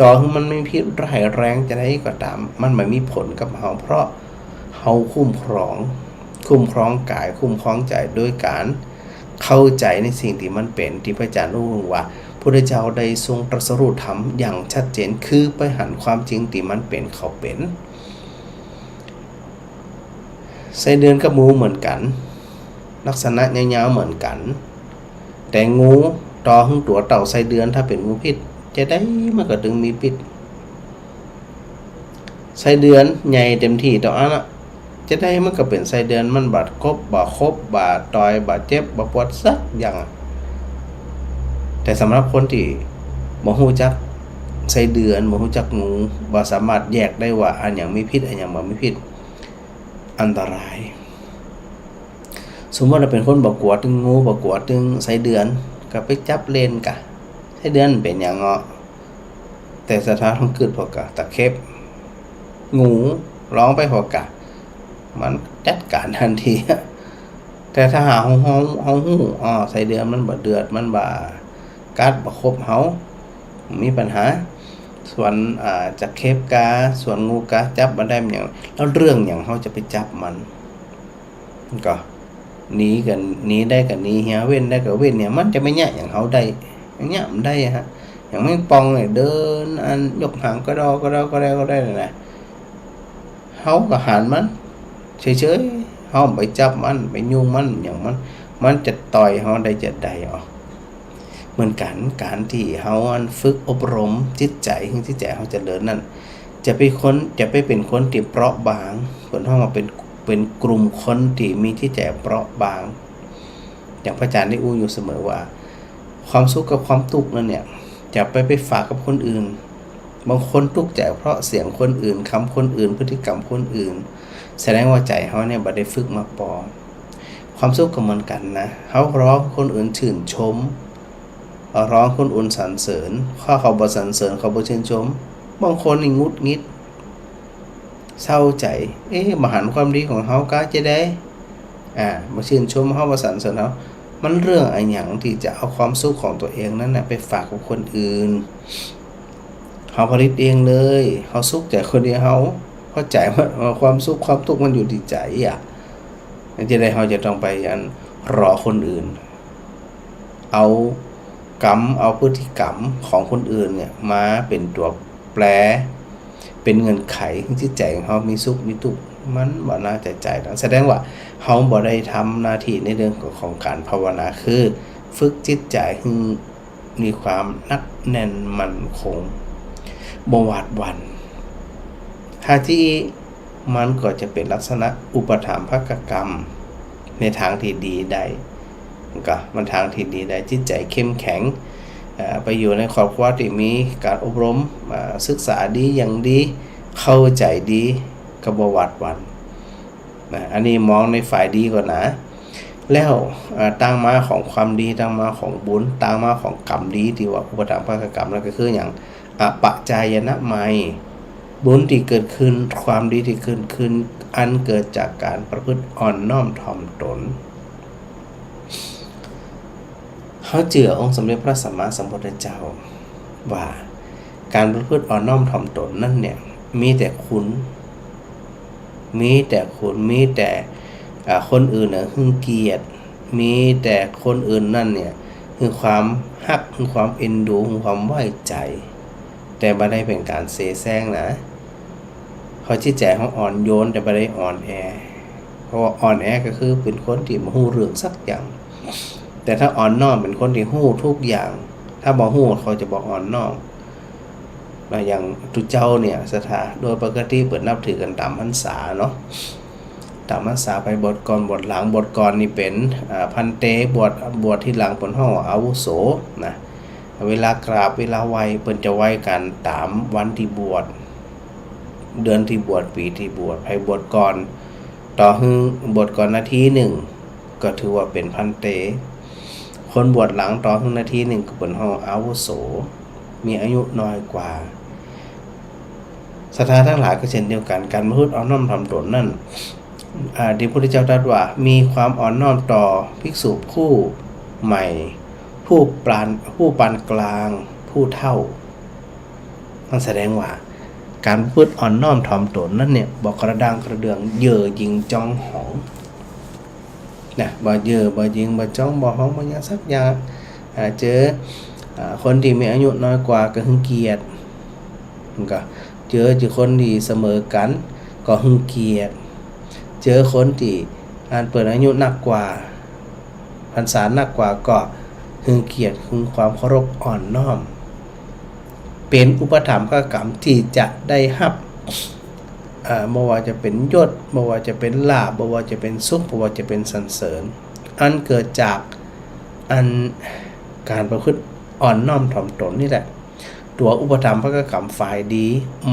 ต่อให้มันไม่พิษร้ายแรงจะได้ก็ตามมันไม่มีผลกับเขาเพราะเขาคุ้มครองกายคุ้มครองใจโดยการเข้าใจในสิ่งที่มันเป็นที่พระอาจารย์รู้ว่าพระเจ้าได้ทรงตรัสรู้ธรรมอย่างชัดเจนคือไปหันความจริงที่มันเป็นเขาเป็นไส้เดือนกับงูเหมือนกันลักษณะยาวๆเหมือนกันแต่งูต่อหึ่งตัวเต่าไส้เดือนถ้าเป็นงูพิษจะได้มันก็ดึงมีพิษไส้เดือนใหญ่เต็มที่ต่ออันละจะได้มันก็เป็นไส้เดือนมันบาดครบบาดตอยบาดเจ็บบาดปวดสักอย่างแต่สำหรับคนที่บ่ฮู้จักไส้เดือนบ่ฮู้จักงูบ่สามารถแยกได้ว่าอันอย่างมีพิษอันอย่างบ่มีพิษอันตรายสมมติเราเป็นคนบ่กลัวถึงงูบ่กลัวถึงไส้เดือนก็ไปจับเล่นกะไส้เดือนเป็นอย่างเงาะแต่สถานของเกิดพอกะตะเข็บงูร้องไปพอกะมันจัดการทันทีแต่ถ้าหาห้องหูไส้เดือนมันบ่เดือดมันบ่กัดบ่ครบเฮามีปัญหาส่วนจะเข็บกาส่วนงูกาจับมาได้อย่างแล้วเรื่องอย่างเขาจะไปจับมันก็หนีได้กันหนีเหี้ยเว้นได้กับเว้นเนี่ยมันจะไม่ยากอย่างเขาได้อย่างเงี้ยมันได้ฮะอย่างแมงปองเนี่ยเดินอันยกหางก็ได้เลยนะเขาก็หันมันเฉยๆเขาไปจับมันไปยุ่งมันอย่างมันจะต่อยเขาได้จะได้ออกเหมือนกันการที่เขาฝึกอบรมจิตใจเขาจะเดินนั่นจะไปเป็นคนที่เปราะบางคนเข้ามาเป็นกลุ่มคนที่มีที่ใจเปราะบางอย่างพระอาจารย์ได้อู้อยู่เสมอว่าความสุขกับความทุกข์นั่นเนี่ยจะไปฝากกับคนอื่นบางคนทุกข์ใจเพราะเสียงคนอื่นคำคนอื่นพฤติกรรมคนอื่นแสดงว่าใจเขาเนี่ยบ่ได้ฝึกมาปอความสุขก็เหมือนกันนะเขาร้องคนอื่นชื่นชมร้องคนอื่นสรรเสริญข้อเขาบ่สรรเสริญเขาบ่ชื่นชมบางคนนี่งุดงิดเศร้าใจมาหันความดีของเขาก็จะได้มาชื่นชมเขามาสรรเสริญเขามันเรื่องอะไรอย่างที่จะเอาความสุขของตัวเองนั้นนะไปฝากกับคนอื่นเขาผลิตเองเลยเขาสุขใจคนเดียวเขาเข้าใจว่าความสุขความทุกข์มันอยู่ที่ใจจะได้เขาจะต้องไปรอคนอื่นเอาพฤติกรรมของคนอื่นเนี่ยมาเป็นตัวแปรเป็นเงินไขที่ใจของเขามีสุขมีทุกข์มันบ่น่าจะใจแล้วแสดงว่าเขาบ่ได้ทำหน้าที่ในเรื่องของการภาวนาคือฝึกจิตใจให้มีความนักแน่นมั่นคงบ่หวาดหวั่นถ้าที่มันก็จะเป็นลักษณะอุปถัมภกกรรมในทางที่ดีได้ก็มันทางที่ดีได้จิตใจเข้มแข็งไปอยู่ในครอบครัวที่มีการอบรมศึกษาดีอย่างดีเข้าใจดีกระบวัดวันอันนี้มองในฝ่ายดีก่อนนะแล้วตั้งมาของความดีตั้งมาของบุญตั้งมาของกรรมดีที่ว่าอุปถัมภกกรรมนั่นก็คืออย่างปัจจายนะไมบุญที่เกิดขึ้นความดีที่เกิดขึ้นอันเกิดจากการประพฤติอ่อนน้อมถ่อมตนเขาเจือองค์สมเด็จพระสัมมาสัมพุทธเจ้าว่าการประพฤติอ่อนน้อมถ่อมตนนั่นเนี่ยมีแต่คุณมีแต่ คนอื่นน่ะหึงเกียรติมีแต่คนอื่นนั่นเนี่ยคือความฮักคือความเอ็นดูคือความไว้ใจแต่บ่ได้เป็นการเสแสร้งนะเขาจิตใจเขาอ่อนโยนแต่บ่ได้อ่อนแอเพราะว่าอ่อนแอก็คือเป็นคนที่บ่ฮู้เรื่องสักอย่างแต่ถ้าอ่อนน้อมเป็นคนที่ฮู้ทุกอย่างถ้าบ่ฮู้เขาจะบ่อ่อนน้อมอย่างทุเจ้าเนี่ยสถาโดยปกติเปิดนับถือกันตามพรรษาเนาะตามพรรษาไปบทก่อนบทหลังบทก่อนนี่เป็นพันเตบวชที่หลังเปิ้นฮ้องอาวุโสนะเวลากราบเวลาไหว้เปิ้นจะไหว้กันตามวันที่บวชเดือนที่บวชปีที่บวชไปบวชก่อนต่อหึงบวชก่อนนาทีหนึ่งก็ถือว่าเป็นพันเตคนบวชหลังต่อหึงนาทีหนึ่งก็เปิ้นฮ้องอาวุโสมีอายุน้อยกว่าศรัทธาทั้งหลายก็เช่นเดียวกันการประพฤติอ่อนน้อมถ่อมตนนั่นที่พระพุทธเจ้าตรัสว่ามีความอ่อนน้อมต่อภิกษุผู้ใหม่ผู้ปานกลางผู้เฒ่านั่นแสดงว่าการประพฤติอ่อนน้อมถ่อมตนนั่นเนี่ยบอกกระดังกระเดืองเย่อหยิ่งจองหองนะบ่เย่อบ่หยิ่งบ่จ้องบ่หองบ่หยังสักอย่างเจอคนที่มีอายุน้อยกว่าก็หึงเกียรติก็เจอคนที่เสมอกันก็หึงเกียรติเจอคนที่เปิดอายุหนักกว่าพรรษาหนักกว่าก็หึงเกียรติหึงความเคารพอ่อนน้อมเป็นอุปถัมภกรรมที่จะได้รับบ่ว่าจะเป็นยศบ่ว่าจะเป็นลาภบ่ว่าจะเป็นสุขบ่ว่าจะเป็นสรรเสริญอันเกิดจากการประพฤติอ่อนน้อมถ่อมตนนี่แหละตัวอุปถัมภกกรรมฝ่ายดี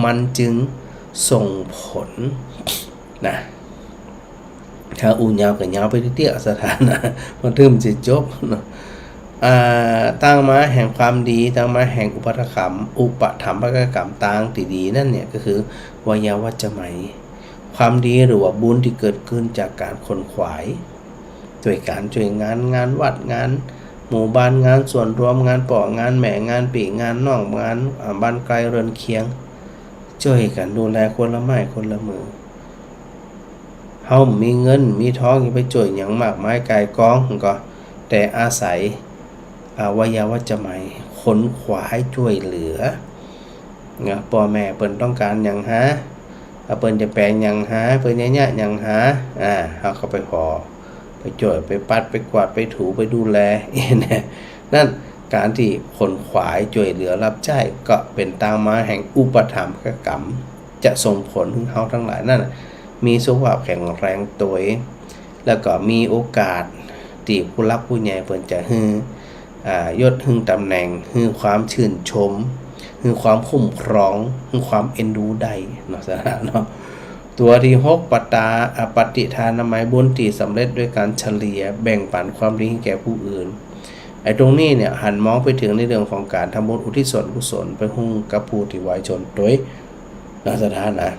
มันจึงส่งผลนะถ้ายาวก็ยาวไปเตี้ยสถานะมันถึงจะจบเนาะตั้งมาแห่งความดีตั้งมาแห่งอุปถัมภกกรรมต่างที่ดีนั่นเนี่ยก็คือวายาวัจจะไหมความดีหรือว่าบุญที่เกิดขึ้นจากการขนขวายด้วยการช่วยงานวัดงานหมู่บ้านงานส่วนรวมงานป่องานแหม่งานปีงานน้องงานบ้านไกลเรือนเคียงช่วยกันดูแลคนละไม้คนละมือเฮามีเงินมีทองไปช่วยหยังมากมายกายกองก็แต่อาศัยวายาวัจจะไหมขนขวายช่วยเหลือพ่อแม่เปิ้นต้องการหยังหาเปิ้นจะแปลงหยังหาเปิ้นยะๆหยังหาเฮาก็ไปขอไปจ่อยไปปัดไปกวาดไปถูไปดูแลนั่นการที่ขนขวายช่วยเหลือรับใช้ก็เป็นตามมาแห่งอุปถัมภกรรมจะส่งผลถึงเฮาทั้งหลายนั่นมีสุขภาพแข็งแรงตัวแล้วก็มีโอกาสที่ผู้รักผู้ใหญ่เพิ่นจะฮือยศฮึงตำแหน่งฮือความชื่นชมฮือความคุ้มครองฮือความเอ็นดูได้เนาะเนาะตัวที่6ปฏิทานไมบุญที่สำเร็จด้วยการเฉลี่ยแบ่งปันความดีให้แก่ผู้อื่นตรงนี้เนี่ยหันมองไปถึงในเรื่องของการทำบุญอุทิศส่วนกุศลไปหุ้งกับผู้ที่ไว้ชนโดยลักษณะนะ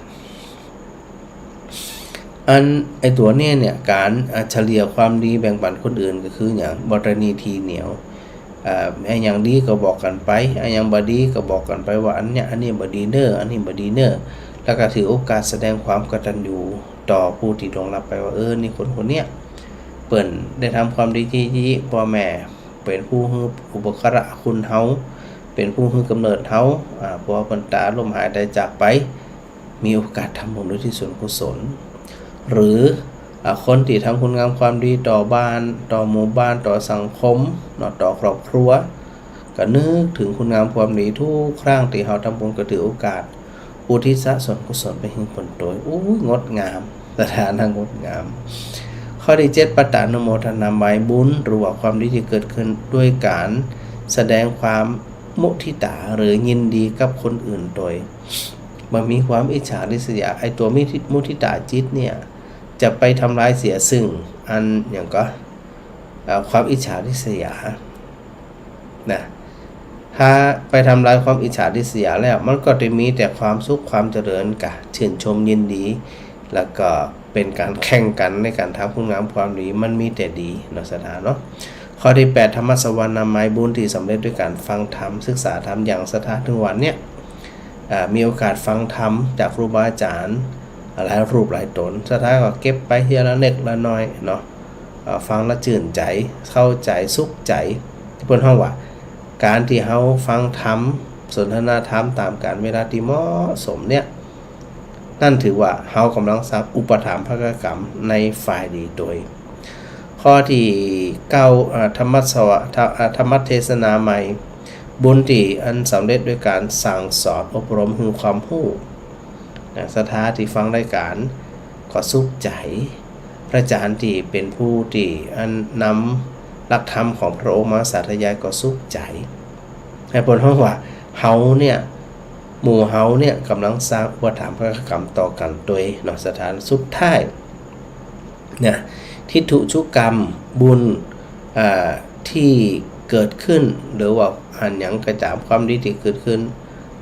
ตัวนี้เนี่ยการเฉลี่ยความดีแบ่งปันคนอื่นก็คืออย่างบารณีทีเหนียวอย่างดีก็บอกกันไปอย่างบดีก็บอกกันไปว่าอันนี้บดีเนออันนี้บดีเนอแล้วก็ถือโอกาสแสดงความกตัญญูต่อผู้ที่ล่วงลับไปว่านี่คนเนี้ยเปิ้นได้ทำความดีที่พ่อแม่เป็นผู้ให้อุปการะคุณเฮาเป็นผู้ให้กำเนิดเฮาพอเพิ่นตาลมหายใจจากไปมีโอกาสทำบุญด้วยที่ส่วนกุศลหรือคนที่ทำคุณงามความดีต่อบ้านต่อหมู่บ้านต่อสังคมต่อครอบครัวก็นึกถึงคุณงามความดีทุกครั้งที่เฮาทำบุญก็ถือโอกาสอุทิศส่วนกุศลไปให้คนโดยงดงามสถานะงดงามข้อที่7ปฏิอนุโมทนาไมบุญหรือว่าความดีที่เกิดขึ้นด้วยการแสดงความมุทิตาหรือยินดีกับคนอื่นโดยมันมีความอิจฉาริษยาตัวมุทิตาจิตเนี่ยจะไปทำลายเสียซึ่งอย่างก็ความอิจฉาริษยานะถ้าไปทำลายความอิจฉาริษยาแล้วมันก็จะมีแต่ความสุขความเจริญกะชื่นชมยินดีแล้วก็เป็นการแข่งกันในการทำคุณงามความดีมันมีแต่ดีเนาะสถานเนาะข้อที่8ธรรมสวรรค์นามัยบุญที่สำเร็จด้วยการฟังธรรมศึกษาธรรมอย่างสถานถึงวันเนี่ยมีโอกาสฟังธรรมจากครูบาอาจารย์ หลายรูปหลายตนสุดท้ายก็เก็บไปทีละเล็กละน้อยเนาะฟังแล้วชื่นใจเข้าใจสุขใจที่เพิ่นฮ้องว่าการที่เฮาฟังธรรมสนทนาธรรมตามกาลเวลาที่เหมาะสมเนี่ยนั่นถือว่าเฮากำลังสร้างอุปถัมภกกรรมในฝ่ายดีโดยข้อที่9ธรรมเทศนาใหม่บุญที่อันสำเร็จด้วยการสั่งสอนอบรมคือความรู้สถาที่ฟังรายการก็สุขใจพระอาจารย์ที่เป็นผู้ที่อันนำหลักธรรมของพระองค์มาสาธยายก็สุขใจให้ผลเพราะว่าเฮาเนี่ยหมู่เฮาเนี่ยกำลังสร้างอุปถัมภกกรรมต่อกันโดยเนาะสถานสุดท้ายเนี่ยทิฏฐุชุกรรมบุญที่เกิดขึ้นหรือว่าอันหยังกระจามความดีที่เกิดขึ้น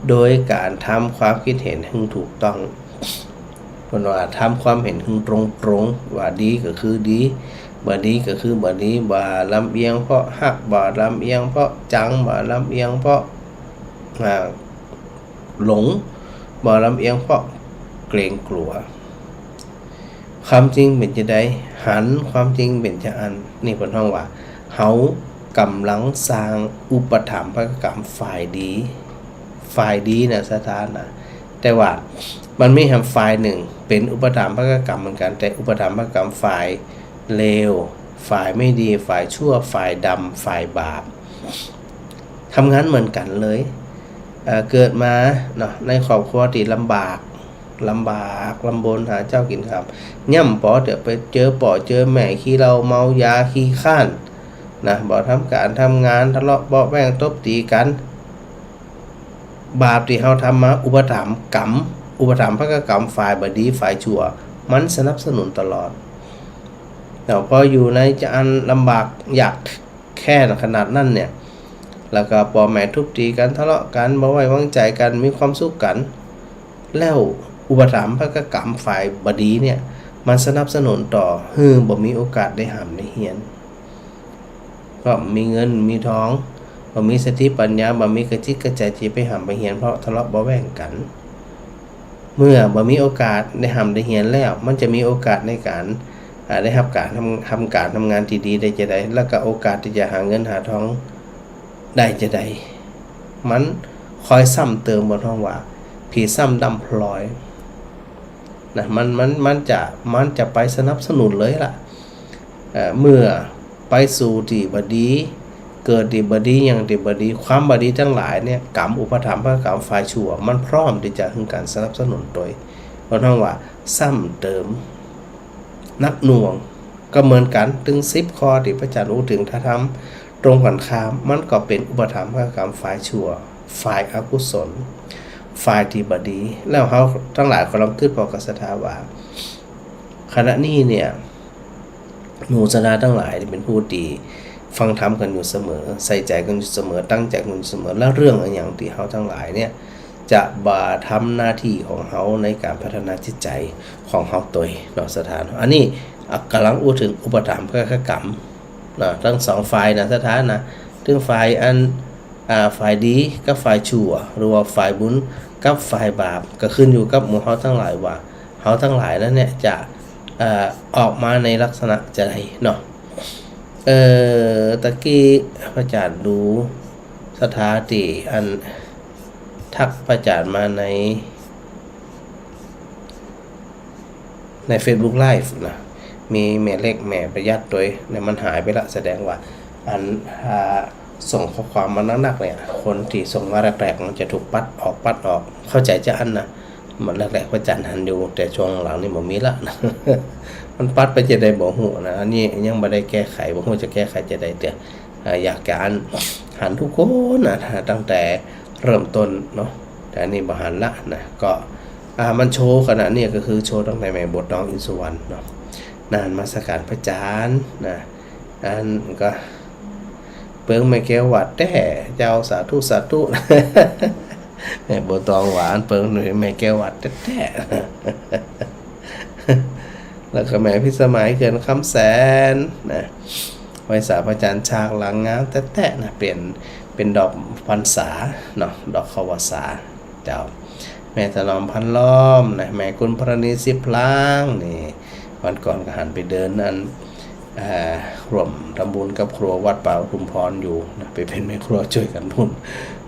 โดยการทำความคิดเห็นให้ถูกต้องเพราะว่าทำความเห็นให้ตรงว่าดีก็คือดีบ่ดีก็คือบ่ดีบ่ลำเอียงเพราะหักบ่ลำเอียงเพราะจังบ่ลำเอียงเพราะหลงบ่ลำเอียงเพราะเกรงกลัวความจริงเป็นจะได้หันความจริงเป็นจะอันนี่เพิ่นฮ้องว่าเฮากำลังสร้างอุปถัมภกกรรมฝ่ายดีนะสถานะแต่ว่ามันไม่ทำฝ่ายหนึ่งเป็นอุปถัมภกกรรมเหมือนกันแต่อุปถัมภกกรรมฝ่ายเลวฝ่ายไม่ดีฝ่ายชั่วฝ่ายดำฝ่ายบาปทำงานเหมือนกันเลยเกิดมาเนาะในครอบครัวที่ลำบากลำบนหาเจ้ากินครับย่ำปอเดี๋ยวไปเจอป่อเจอแม่ขี้เราเมายาขี้ข้านนะบ่ทำการทำงานทะเลาะเบาะแว้งตบตีกันบาปที่เราทำมาอุปถัมภกกรรมฝ่ายบดีฝ่ายชั่วมันสนับสนุนตลอดแต่พออยู่ในจะอันลำบากอยากแค่ขนาดนั้นเนี่ยแล้วก็พ่อแม่ทุบตีกันทะเลาะกันบ่ไว้วางใจกันมีความสุขกันแล้วอุปถัมภกกรรมฝ่ายบดีเนี่ยมันสนับสนุนต่อบ่มีโอกาสได้หำได้เฮียนก็มีเงินมีทองบ่มีสติปัญญาบ่มีกระจิตกระใจที่ไปหำไปเฮียนเพราะทะเลาะบ่แว้งกันเมื่อบ่มีโอกาสได้หำได้เฮียนแล้วมันจะมีโอกาสในการได้รับการทำงานที่ดีได้จะได้แล้วก็โอกาสที่จะหาเงินหาทองได้จะได้มันคอยซ้ำเติมบนห้องว่าผีซ้ำดำพลอยนะมันจะไปสนับสนุนเลยล่ะเมื่อไปสู่ที่บดีเกิดที่บดีอย่างที่บดีความบดีทั้งหลายเนี่ยกรรมอุปถัมภกกรรมฝ่ายชั่วมันพร้อมที่จะถึงการสนับสนุนโดยบนห้องว่าซ้ำเติมนักหน่วงก็เหมือนกันถึง10ข้อที่พระอาจารย์รู้ถึงถ้าทำตรงกันข้ามมันก็เป็นอุปถัมภกกรรมฝ่ายชั่วฝ่ายอกุศลฝ่ายที่บดีแล้วเขาทั้งหลายก็ลองขึ้นพอกสถาว่าขณะนี้เนี่ยหมู่สนาทั้งหลายเป็นผู้ดีฟังธรรมกันอยู่เสมอใส่ใจกันอยู่เสมอตั้งใจกันอยู่เสมอแล้วเรื่องอย่างที่เขาทั้งหลายเนี่ยจะบ่ทำหน้าที่ของเขาในการพัฒนาจิตใจของเขาโดยนอกสถานอันนี้กำลังพูดถึงอุปถัมภกกรรมนะทั้งสองฝ่ายนะสถานนะถึงฝ่ายอันฝ่ายดีกับฝ่ายชั่วหรือว่าฝ่ายบุญกับฝ่ายบาปก็ขึ้นอยู่กับหมู่เขาทั้งหลายว่าเขาทั้งหลายนั้นเนี่ยจะออกมาในลักษณะจะไรเนาะตะกี้พระอาจารย์ดูสถาติอันทักพระอาจารย์มาใน Facebook Live นะมีแม่เล็กแม่ประยัดโดยเนี่ยมันหายไปละแสดงว่าอันส่งข้อความมานักๆเนี่ยคนที่ส่งมาแรกๆมันจะถูกปัดออกเข้าใจจะอันนะมันแรกๆพระอาจารย์หันอยู่แต่ช่วงหลังนี่บ่มีละนะ มันปัดไปจะได้บ่ฮู้นะอันนี้ยังบ่ได้แก้ไขบ่ฮู้จะแก้ไขจะได้แต่อยากการหันทุกคนนะตั้งแต่เริ่มต้นเนาะแต่อันนี้บ่หันละนะก็มันโชว์ขณะนี้ก็คือโชว์ตั้งแต่แม่บทน้องอินสุวรรณเนาะนานมาสักการพระอาจารย์นะอันก็เปิ้งไม่แก้ววัดแต่เจ้าสาธุ แม่บทตองหวานเปิ้งหน่อยแม่แก้ววัดแต่แล้วก็แม่พิสมัยเกินคำแสนนะไว้สาพระอาจารย์ฉากหลังงามแต่นะเป็นดอกพรรษาเนาะดอกขวสาเจ้า แม่ถนอมพันล้อมนะแม่คุณพรณีสิบล้างนี่วันก่อนก็หันไปเดินนั้นร่วมทำบุญกับครัววัดป่าอุทุมพรอยู่นะไปเป็นแม่ครัวช่วยกันบุญ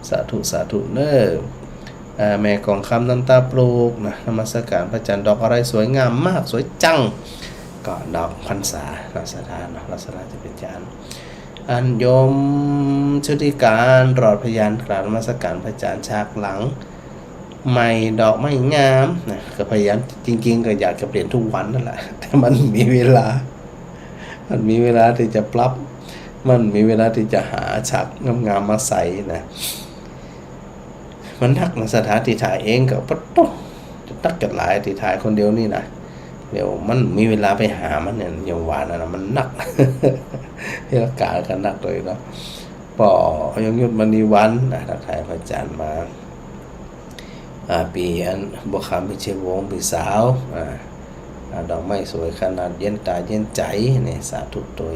สาธุสาธุเน้อแม่กองคำน้ำตาปลูกนะนมัสการพระจันทร์ดอกอะไรสวยงามมากสวยจังก็ดอกพรรษาลักษณะเนาะลักษณะจะเป็นจานอันโยมชุติการรอดพยานกราบนมัสการพระจันทร์ฉากหลังใหม่ดอกไม่งามนะก็พยายามจริงๆก็อยากจะเปลี่ยนทุกวันนั่นแหละแต่มันมีเวลาที่จะปรับมันมีเวลาที่จะหาฉากงามๆมาใส่นะมันนักในสถานที่ถ่ายเองก็ปั๊บจะตักกันหลายที่ถ่ายคนเดียวนี่นะเดี๋ยวมันมีเวลาไปหามันเนี่ยอย่างหวานนะมันนัก ที่ละกากันนักเลยเนาะป่อยงยุทธมณีวันนะทักทายพระอาจารย์มาปีอันบวคำพิเชษวงศ์ปีสาวดอกไม้สวยขนาดเย็นตาเย็นใจนี่สาธุตัว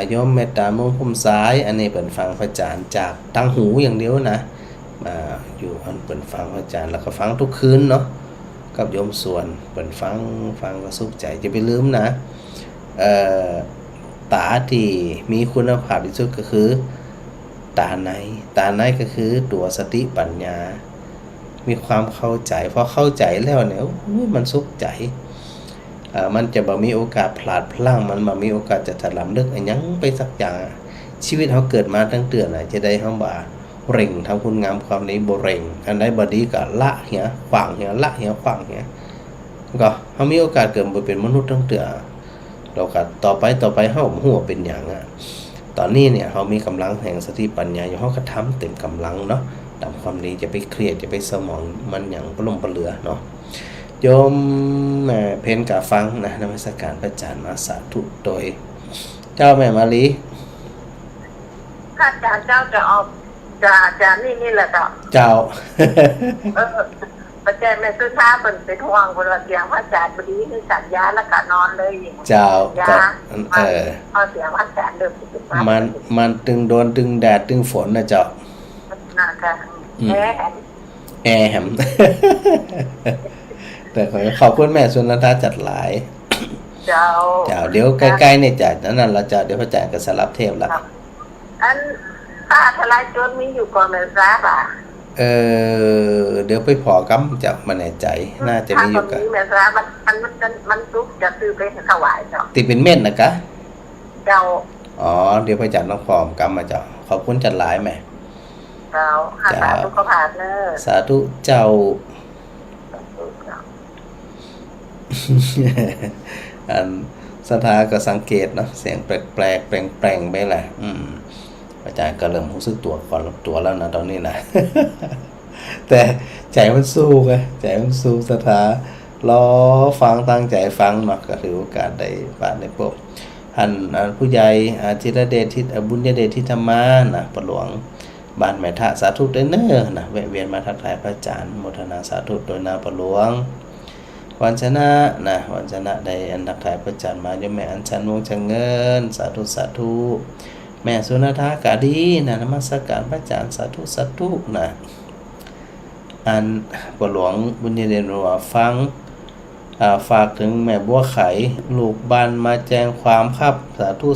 โยมเมตตามงคลสายอันนี้เป็นฟังพระอาจารย์จากตั้งหูอย่างเดียวนะอยู่อันเป็นฟังพระอาจารย์แล้วก็ฟังทุกคืนเนาะกับโยมส่วนเป็นฟังก็สุขใจจะไปลืมนะตาที่มีคุณภาพที่สุดก็คือตาในก็คือตัวสติปัญญามีความเข้าใจพอเข้าใจแล้วเนี่ยมันสุขใจมันจะบ่มีโอกาสพลาดพลั้งมันบ่มีโอกาสจะถลำลึกอันยังไปสักอย่างชีวิตเขาเกิดมาตั้งเตือนจะได้เขาบ่าเร่งทำคุณงามความดีบ่เร่งอันใดบ่ดีก็ละเหี่ยขวางเหี่ยละเหี่ยขวางเหี่ยก็เขามีโอกาสเกิดมาเป็นมนุษย์ตั้งเตือนเราก็ต่อไปเขาหัวเป็นอย่างตอนนี้เนี่ยเขามีกำลังแห่งสติปัญญาอยู่เขาก็ทำเต็มกำลังเนาะทำความดีจะไปเครียดจะไปสมองมันอย่างปลุ่มปลือเนาะโยมเพนกาฟังนะนมัสการพระอาจารย์มาสาธุโดยเจ้าแม่มาลี พระอาจารย์เจ้าจะออกจะนี่แหละเจ้าพระอาจารย์แม่ซื้อท้าเป็นห่วงคนละเสียงพระอาจารย์พอดีคือสัญญาแล้วก็นอนเลยเจ้าพอเสียงพระอาจารย์เดิมมันตึงโดนตึงแดดตึงฝนนะเจ้านะคะแหมแต่ขอบคุณแม่สุนันทาจัดหลายเจ้าเดี๋ยวใกล้ๆเนี่ยจัดนั้นเราจะเดี๋ยวพระอาจารย์ก็สลับเทพละอันป้าทลายโจรมีอยู่ก่อนเลยทราบเดี๋ยวไปพอกำจับมาแน่ใจน่าจะมีอยู่กันมันซุกจะซื้อไปถวายเจ้าติเป็นเม็ดนะคะเจ้าเดี๋ยวพระอาจารย์ต้องพร้อมกำมาเจ้าขอบคุณจัดหลายแม่เจ้าสาธุขอผ่านเนอสาธุเจ้าอันสถาก็สังเกตเนาะเสียงแปลกแปลงไปแหละอาจารย์ก็เริ่มรู้สึกตัวแล้วนะตอนนี้นะ แต่ใจมันสู้ไงใจมันสู้สถารอฟังตั้งใจฟังเนาะก็ถือโอกาสได้บาดได้พบอันผู้ใหญ่จิรเดชทิศบุญญเดชทิธรรมานะประหลวงบ้านแม่ทะสาธุด้วยเน้อนะแวะเวียนมาทักทายพระอาจารย์โมทนาสาธุโดยนาประหลวงวันชนะวันชนะได้อันทักทายพระอาจารย์มาโยมแม่อัญชันวงศ์เงินสาธุแม่สุนันทากาดีนะนมัสการพระอาจารย์สาธุนะอันประหลวงบุญญเดชว่าฟังฝากถึงแม่บัวไข่ลูกบ้านมาแจ้งความครับสาธุ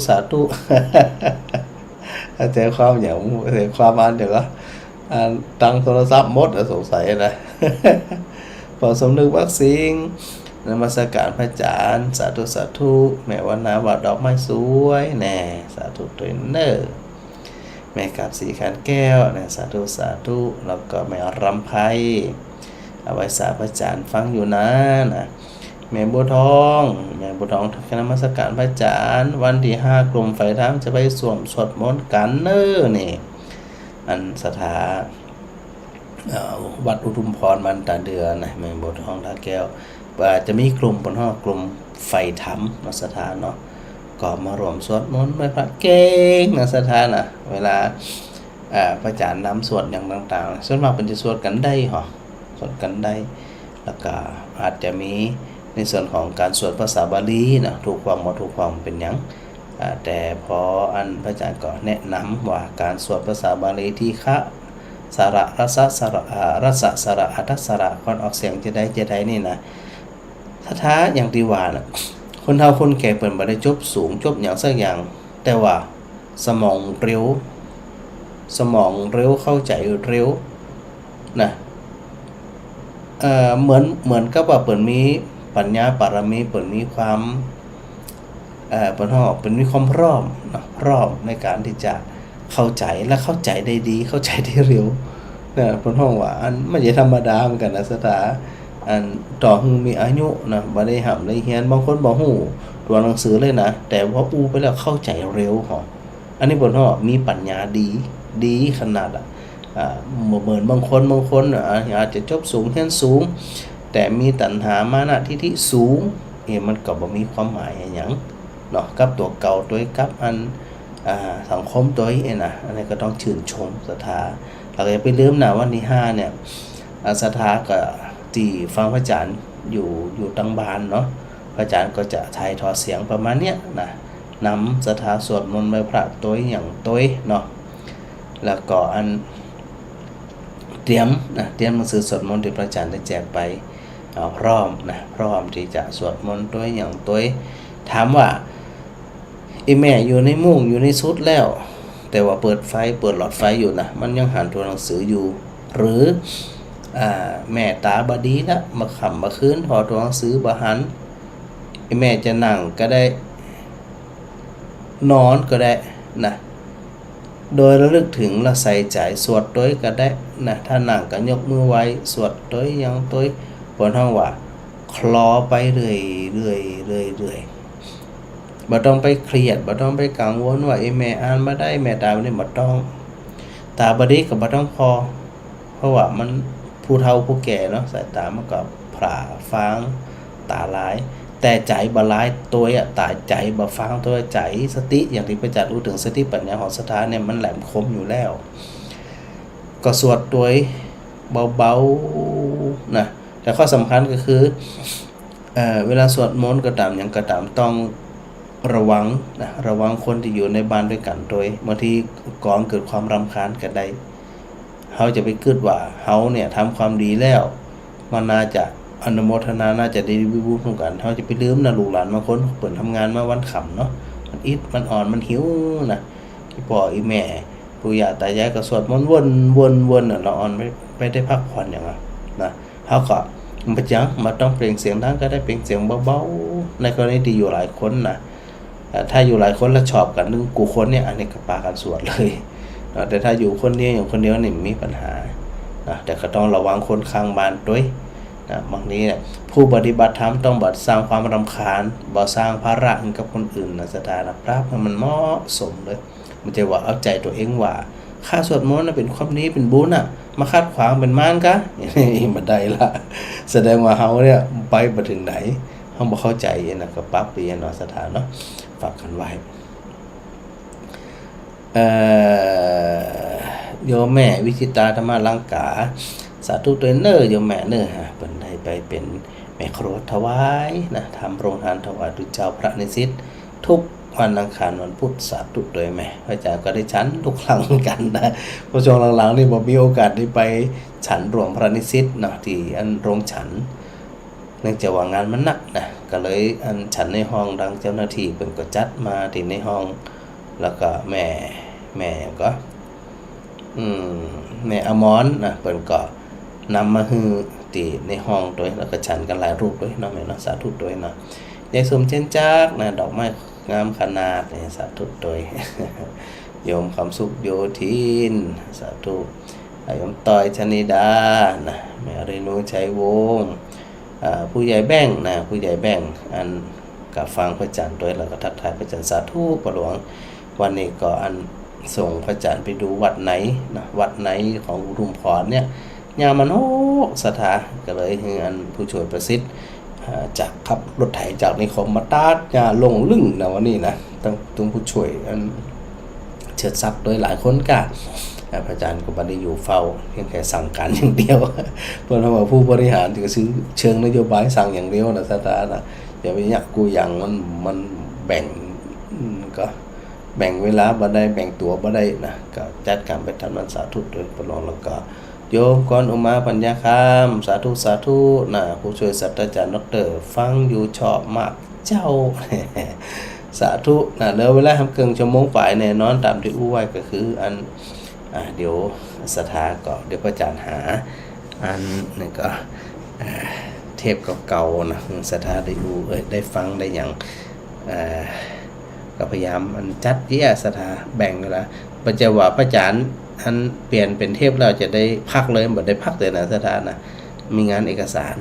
แจ้งความอย่างแจ้งความอันเดี๋ยวก็ตั้งโทรศัพท์หมดสงสัยนะพอสมนึกวัคซีนนมัสการพระอาจารย์สาธุแม่วันนาวัดดอกไม้สวยแน่สาธุตัวเนอแม่กับสีขันแก้วนะสาธุแล้วก็แม่รำไพเอาไว้สาพระอาจารย์ฟังอยู่นะแม่บัวทองทำนมัสการพระอาจารย์วันที่5กลุ่มไฟธรรมจะไปสวดมนต์กันเนอนี่อันสถาวัดอุทุมพรมันตาเดือนนะแม่บัวทองท่าแก้วจะมีกลุ่มบนห้องกลุ่มไฟธรรมนสถานเนาะก็มารวมสวดมนต์ไหว้พระเก่งนสถานนะเวลาพระอาจารย์นำสวดอย่างต่างๆส่วนมากเป็นจะสวดกันได้สวดกันได้แล้วก็อาจจะมีในส่วนของการสวดภาษาบาลีนะถูกความหมดถูกความเป็นอย่างแต่พออันพระอาจารย์ก็แนะนำว่าการสวดภาษาบาลีที่ สระรสสระรสสระอัตสระก่อนออกเสียงจะได้นี่นะท้าอย่างที่ว่าน่ะคนเฒ่าคนแก่เปิ่นบ่ได้จบสูงจบหยังสักอย่างแต่ว่าสมองเร็วเข้าใจเร็วนะเหมือนกับว่าเปิ่นมีปัญญาปารมีเปิ่นมีความเปิ่นมีความพร้อมนะพร้อมในการที่จะเข้าใจและเข้าใจได้ดีเข้าใจได้เร็วนะเพิ่นฮ้องว่าอันมันจะธรรมดาเหมือนกันนะสตาอันต่อให้มีอายุนะบ่ได้ห้ำได้เรียนบางคนบ่ฮู้ตัวหนังสือเลยนะแต่พออูไปแล้วเข้าใจเร็วหรออันนี้เพิ่นฮ้องมีปัญญาดีขนาดเหมือนบางคนอาจจะจบสูงเรียนสูงแต่มีตัณหามานะทิฏฐิสูงมันก็บ่มีความหมายหยังเนาะกับตัวเก่าตัวกับอันสังคมตัวนี้นะอันนี้ก็ต้องชื่นชมศรัทธาเราอย่าไปลืมนะวันที่5เนี่ยศรัทธาก็ที่ฟังพระอาจารย์อยู่ตังบานเนาะพระอาจารย์ก็จะถ่ายทอดเสียงประมาณเนี้ยนะนำศรัทธาสวดมนต์ไหว้พระตัวอย่างตัวเนาะแล้วก็อันเตรียมหนังสือสวดมนต์ที่พระอาจารย์ได้แจกไปพร้อมที่จะสวดมนต์ตัวอย่างตัวถามว่าแม่อยู่ในมุ้งอยู่ในชุดแล้วแต่ว่าเปิดหลอดไฟอยู่นะมันยังหันตัวหนังสืออยู่หรือแม่ตาบดีละมาขำมาคืนถอดตัวหนังสือบ่หันแม่จะนั่งก็ได้นอนก็ได้นะโดยระลึกถึงและใส่ใจสวดตัวก็ได้นะถ้านั่งก็ยกมือไว้สวดตัวอย่างตัวบนห้องว่าคลอไปเรื่อยบ่ต้องไปเครียดบ่ต้องไปกังวลว่าแม่อ่านบ่ได้แม่ตาบ่ได้บ่ต้องตาบ่ดีก็บ่ต้องพอเพราะว่ามันผู้เฒ่าผู้แก่เนาะสายตามันก็พร่าฟางตาลายแต่ใจบ่ลายตัวตาใจบ่ฟางตัวใจสติอย่างที่พระอาจารย์รู้ถึงสติปัญญาของศรัทธาเนี่ยมันแหลมคมอยู่แล้วก็สวดตัวเบาๆนะแต่ข้อสำคัญก็คือเวลาสวดมนต์ก็ตามหยังก็ตามต้องระวังคนที่อยู่ในบ้านด้วยกันโดยบางทีก่อนเกิดความรำคาญกันได้เขาจะไปคิดว่าเขาเนี่ยทำความดีแล้วมันน่าจะอนุโมทนาน่าจะได้วิบูลย์ของกันเขาจะไปลืมนะลูกหลานบางคนเปิดทำงานมาวันค่ำเนาะมันอิดมันอ่อนมันหิวนะที่พ่ออีแม่ปู่ย่าตายายก็สวดมนต์วนน่ะเราอ่อนไม่ได้พักผ่อนอย่างนั้นนะเขาก็มันจังมาต้องเปล่งเสียงดังก็ได้เปล่งเสียงเบาๆในกรณีที่อยู่หลายคนนะถ้าอยู่หลายคนแล้วชอบกันนึงกูคนเนี่ยอันนี้ก็ปากันสวดเลยแต่ถ้าอยู่คนเดียวอย่างคนเดียวนี่มีปัญหาแต่ก็ต้องระวังคนข้างบ้านด้วยบางทีเนี่ยผู้ปฏิบัติธรรมต้องบ่สร้างความรำคาญบ่สร้างภาระให้กับคนอื่นนะสถานะครับมันเหมาะสมเลยมันจะว่าเอาใจตัวเองว่าค่าสวดมนต์เป็นความดีเป็นบุญมาคาดขวางเป็นม่านกะมาได้ละแสดงว่าเฮาเนี่ยไปบ่ถึงไหนเฮาบ่เข้าใจนะก็ปรับเปลี่ยนสถานเนาะฝากกันไว้โยมแม่วิจิตราธรรมลังกาสาธุตัวเนอโยมแม่เนอเพิ่นได้ไปเป็นแม่ครัวถวายนะทำโรงทานถวายดุจเจ้าพระนิสิตทุกวันอังคารวันพุธสาธุตัวแม่พระอาจารย์ก็ได้ฉันทุกครั้งกันนะเพราะช่วงหลังๆนี่บ่มีโอกาสได้ไปฉันรวมพระนิสิตเนาะที่อันโรงฉันเนื่องจากว่างานมันหนักนะก็เลยอันฉันในห้องดังเจ้าหน้าที่เพิ่นก็จัดมาที่ในห้องแล้วก็แม่ก็แม่อมรนะเพิ่นก็นำมาฮือที่ในห้องด้วยแล้วก็ฉันกันหลายรูปด้วยเนาะแม่เนาะสาธุด้วยเนาะยายสมเช่นจักนะดอกไม้งามขนาดนี่สาธุด้วยโยมคำสุขโยธินสาธุโยมต้อยชนิดานะแม่เรนูชัยวงศ์ผู้ใหญ่แบ่งนะผู้ใหญ่แบ่งอันกับฟังพระอาจารย์ด้วยแล้วก็ทักทายพระอาจารย์สาธุประหลวงวันนี้ก็อันส่งพระอาจารย์ไปดูวัดไหนนะวัดไหนของอุทุมพรเนี่ยยามันโหศรัทธาก็เลยให้อันผู้ช่วยประสิทธิ์จากขับรถไถจากนิคมมาตัดยาลงลึ่งนะวันนี้นะต้องผู้ช่วยอันเชิดซักโดยหลายคนกะพระอาจารย์ก็บ่ได้อยู่เฝ้าเพียงแค่สั่งการอย่างเดียวเพราะว่าผู้บริหารที่ซื้อเชิงนโยบายสั่งอย่างเดียวนะศรัทธานะอย่าไปยักกูอย่างมันแบ่งก็ แบ่งเวลาบ่ได้แบ่งตัวบ่ได้นะก็จัดการไปทำมันสาธุโดยประลองแล้วก็โยมกรอุมาปัญญาคามสาธุสาธุนะผู้ช่วยศาสตราจารย์ดร.ฟังอยู่ชอบมากเจ้า สาธุนะเหลือเวลาทำเกินชั่วโมงฝ่ายแน่นอนตามที่อู้ไว้ก็คืออันเดี๋ยวสถาก็เดี๋ยวพระอาจารย์หาอันนี่ก็เทปเก่าๆนะสถาได้อู้ได้ฟังได้อย่างก็พยายามมันจัดเยี่ยสถาแบ่งเวลาปัจจุบันพระอาจารย์อันเปลี่ยนเป็นเทปเราจะได้พักเลยบ่ได้พักเลยนะสถานะมีงานเอกสาร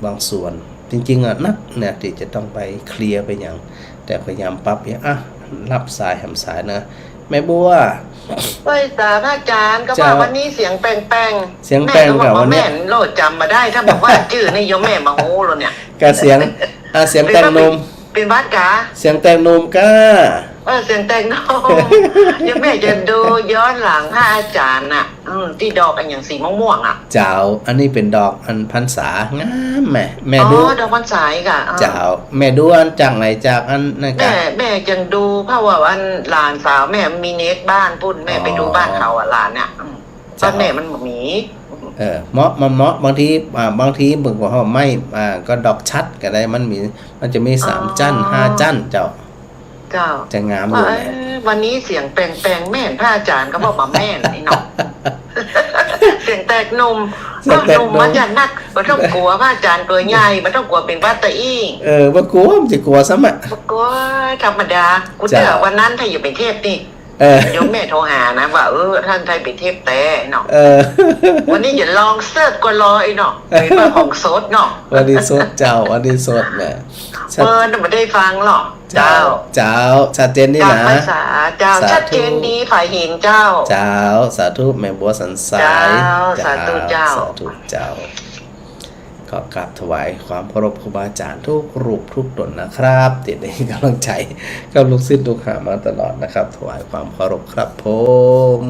บางส่วนจริงๆนักเนี่ยที่จะต้องไปเคลียร์ไปอย่างแต่พยายามปรับรับสายหำสายนะแม่บัวเฮ้ยตาพระอาจารย์ก็ว่าวันนี้เสียงแป้งเสียงแป้งกับวันนี้แม่โลดจำมาได้ถ้าบอกว่าชื่อนี่ยมแม่มาโหแล้วเนี่ยก็เสียงแตงนมเป็นวัดกะเสียงแตงนมก็เสียงแตงนมยังแม่จะดูย้อนหลังพระอาจารย์น่ะที่ดอกอันอย่างสีม่วงๆอ่ะเจ้าอันนี้เป็นดอกอันพรรษางามแม่ดูดอกพรรษาอีกอ่ะเจ้าแม่ดูอันจากไหนจากอันนั่นกะแม่จังดูเพราะว่าอันหลานสาวแม่มีเน็ตบ้านปุ่นแม่ไปดูบ้านเขาอ่ะหลานเนี่ยบ้านแม่มันมีเหมาะบางทีเบิ่งว่าไม่ก็ดอกชัดก็ได้มันจะมี3จั่น5จั่นเจ้าจะงามอยู่วันนี้เสียงแปลงแม่พระอาจารย์ก็บอกว่าแม่นี่เนาะเสียงแตกนมมันจะนักมันต้องกลัวพระอาจารย์ตัวใหญ่มันต้องกลัวเป็นบ้าตะอี้ว่ากลัวมันจะกลัวซ้ำกลัวธรรมดากูเจอวันนั้นถ้าอยู่เป็นเทพนี่ยมแม่โทรหานะว่าท่านไทยเป็นเทพแต่เนาะวันนี้อย่าลองเสิร์ชกว่ารอไอ้เนาะเป็นว่าของโซดเนาะวันนี้โซดเจ้าวันนี้โซดแม่ไม่ได้ฟังหรอกเจ้าชัดเจนนี่นะภาษาเจ้าชัดเจนดีฝ่ายหินเจ้าสาธุแม่บัวสันสายสาธุเจ้าขอกราบถวายความเคารพครูบาอาจารย์ทุกรูปทุกตนนะครับที่ได้กำลังใจกับลูกศิษย์ลูกหามาตลอดนะครับถวายความเคารพครับผม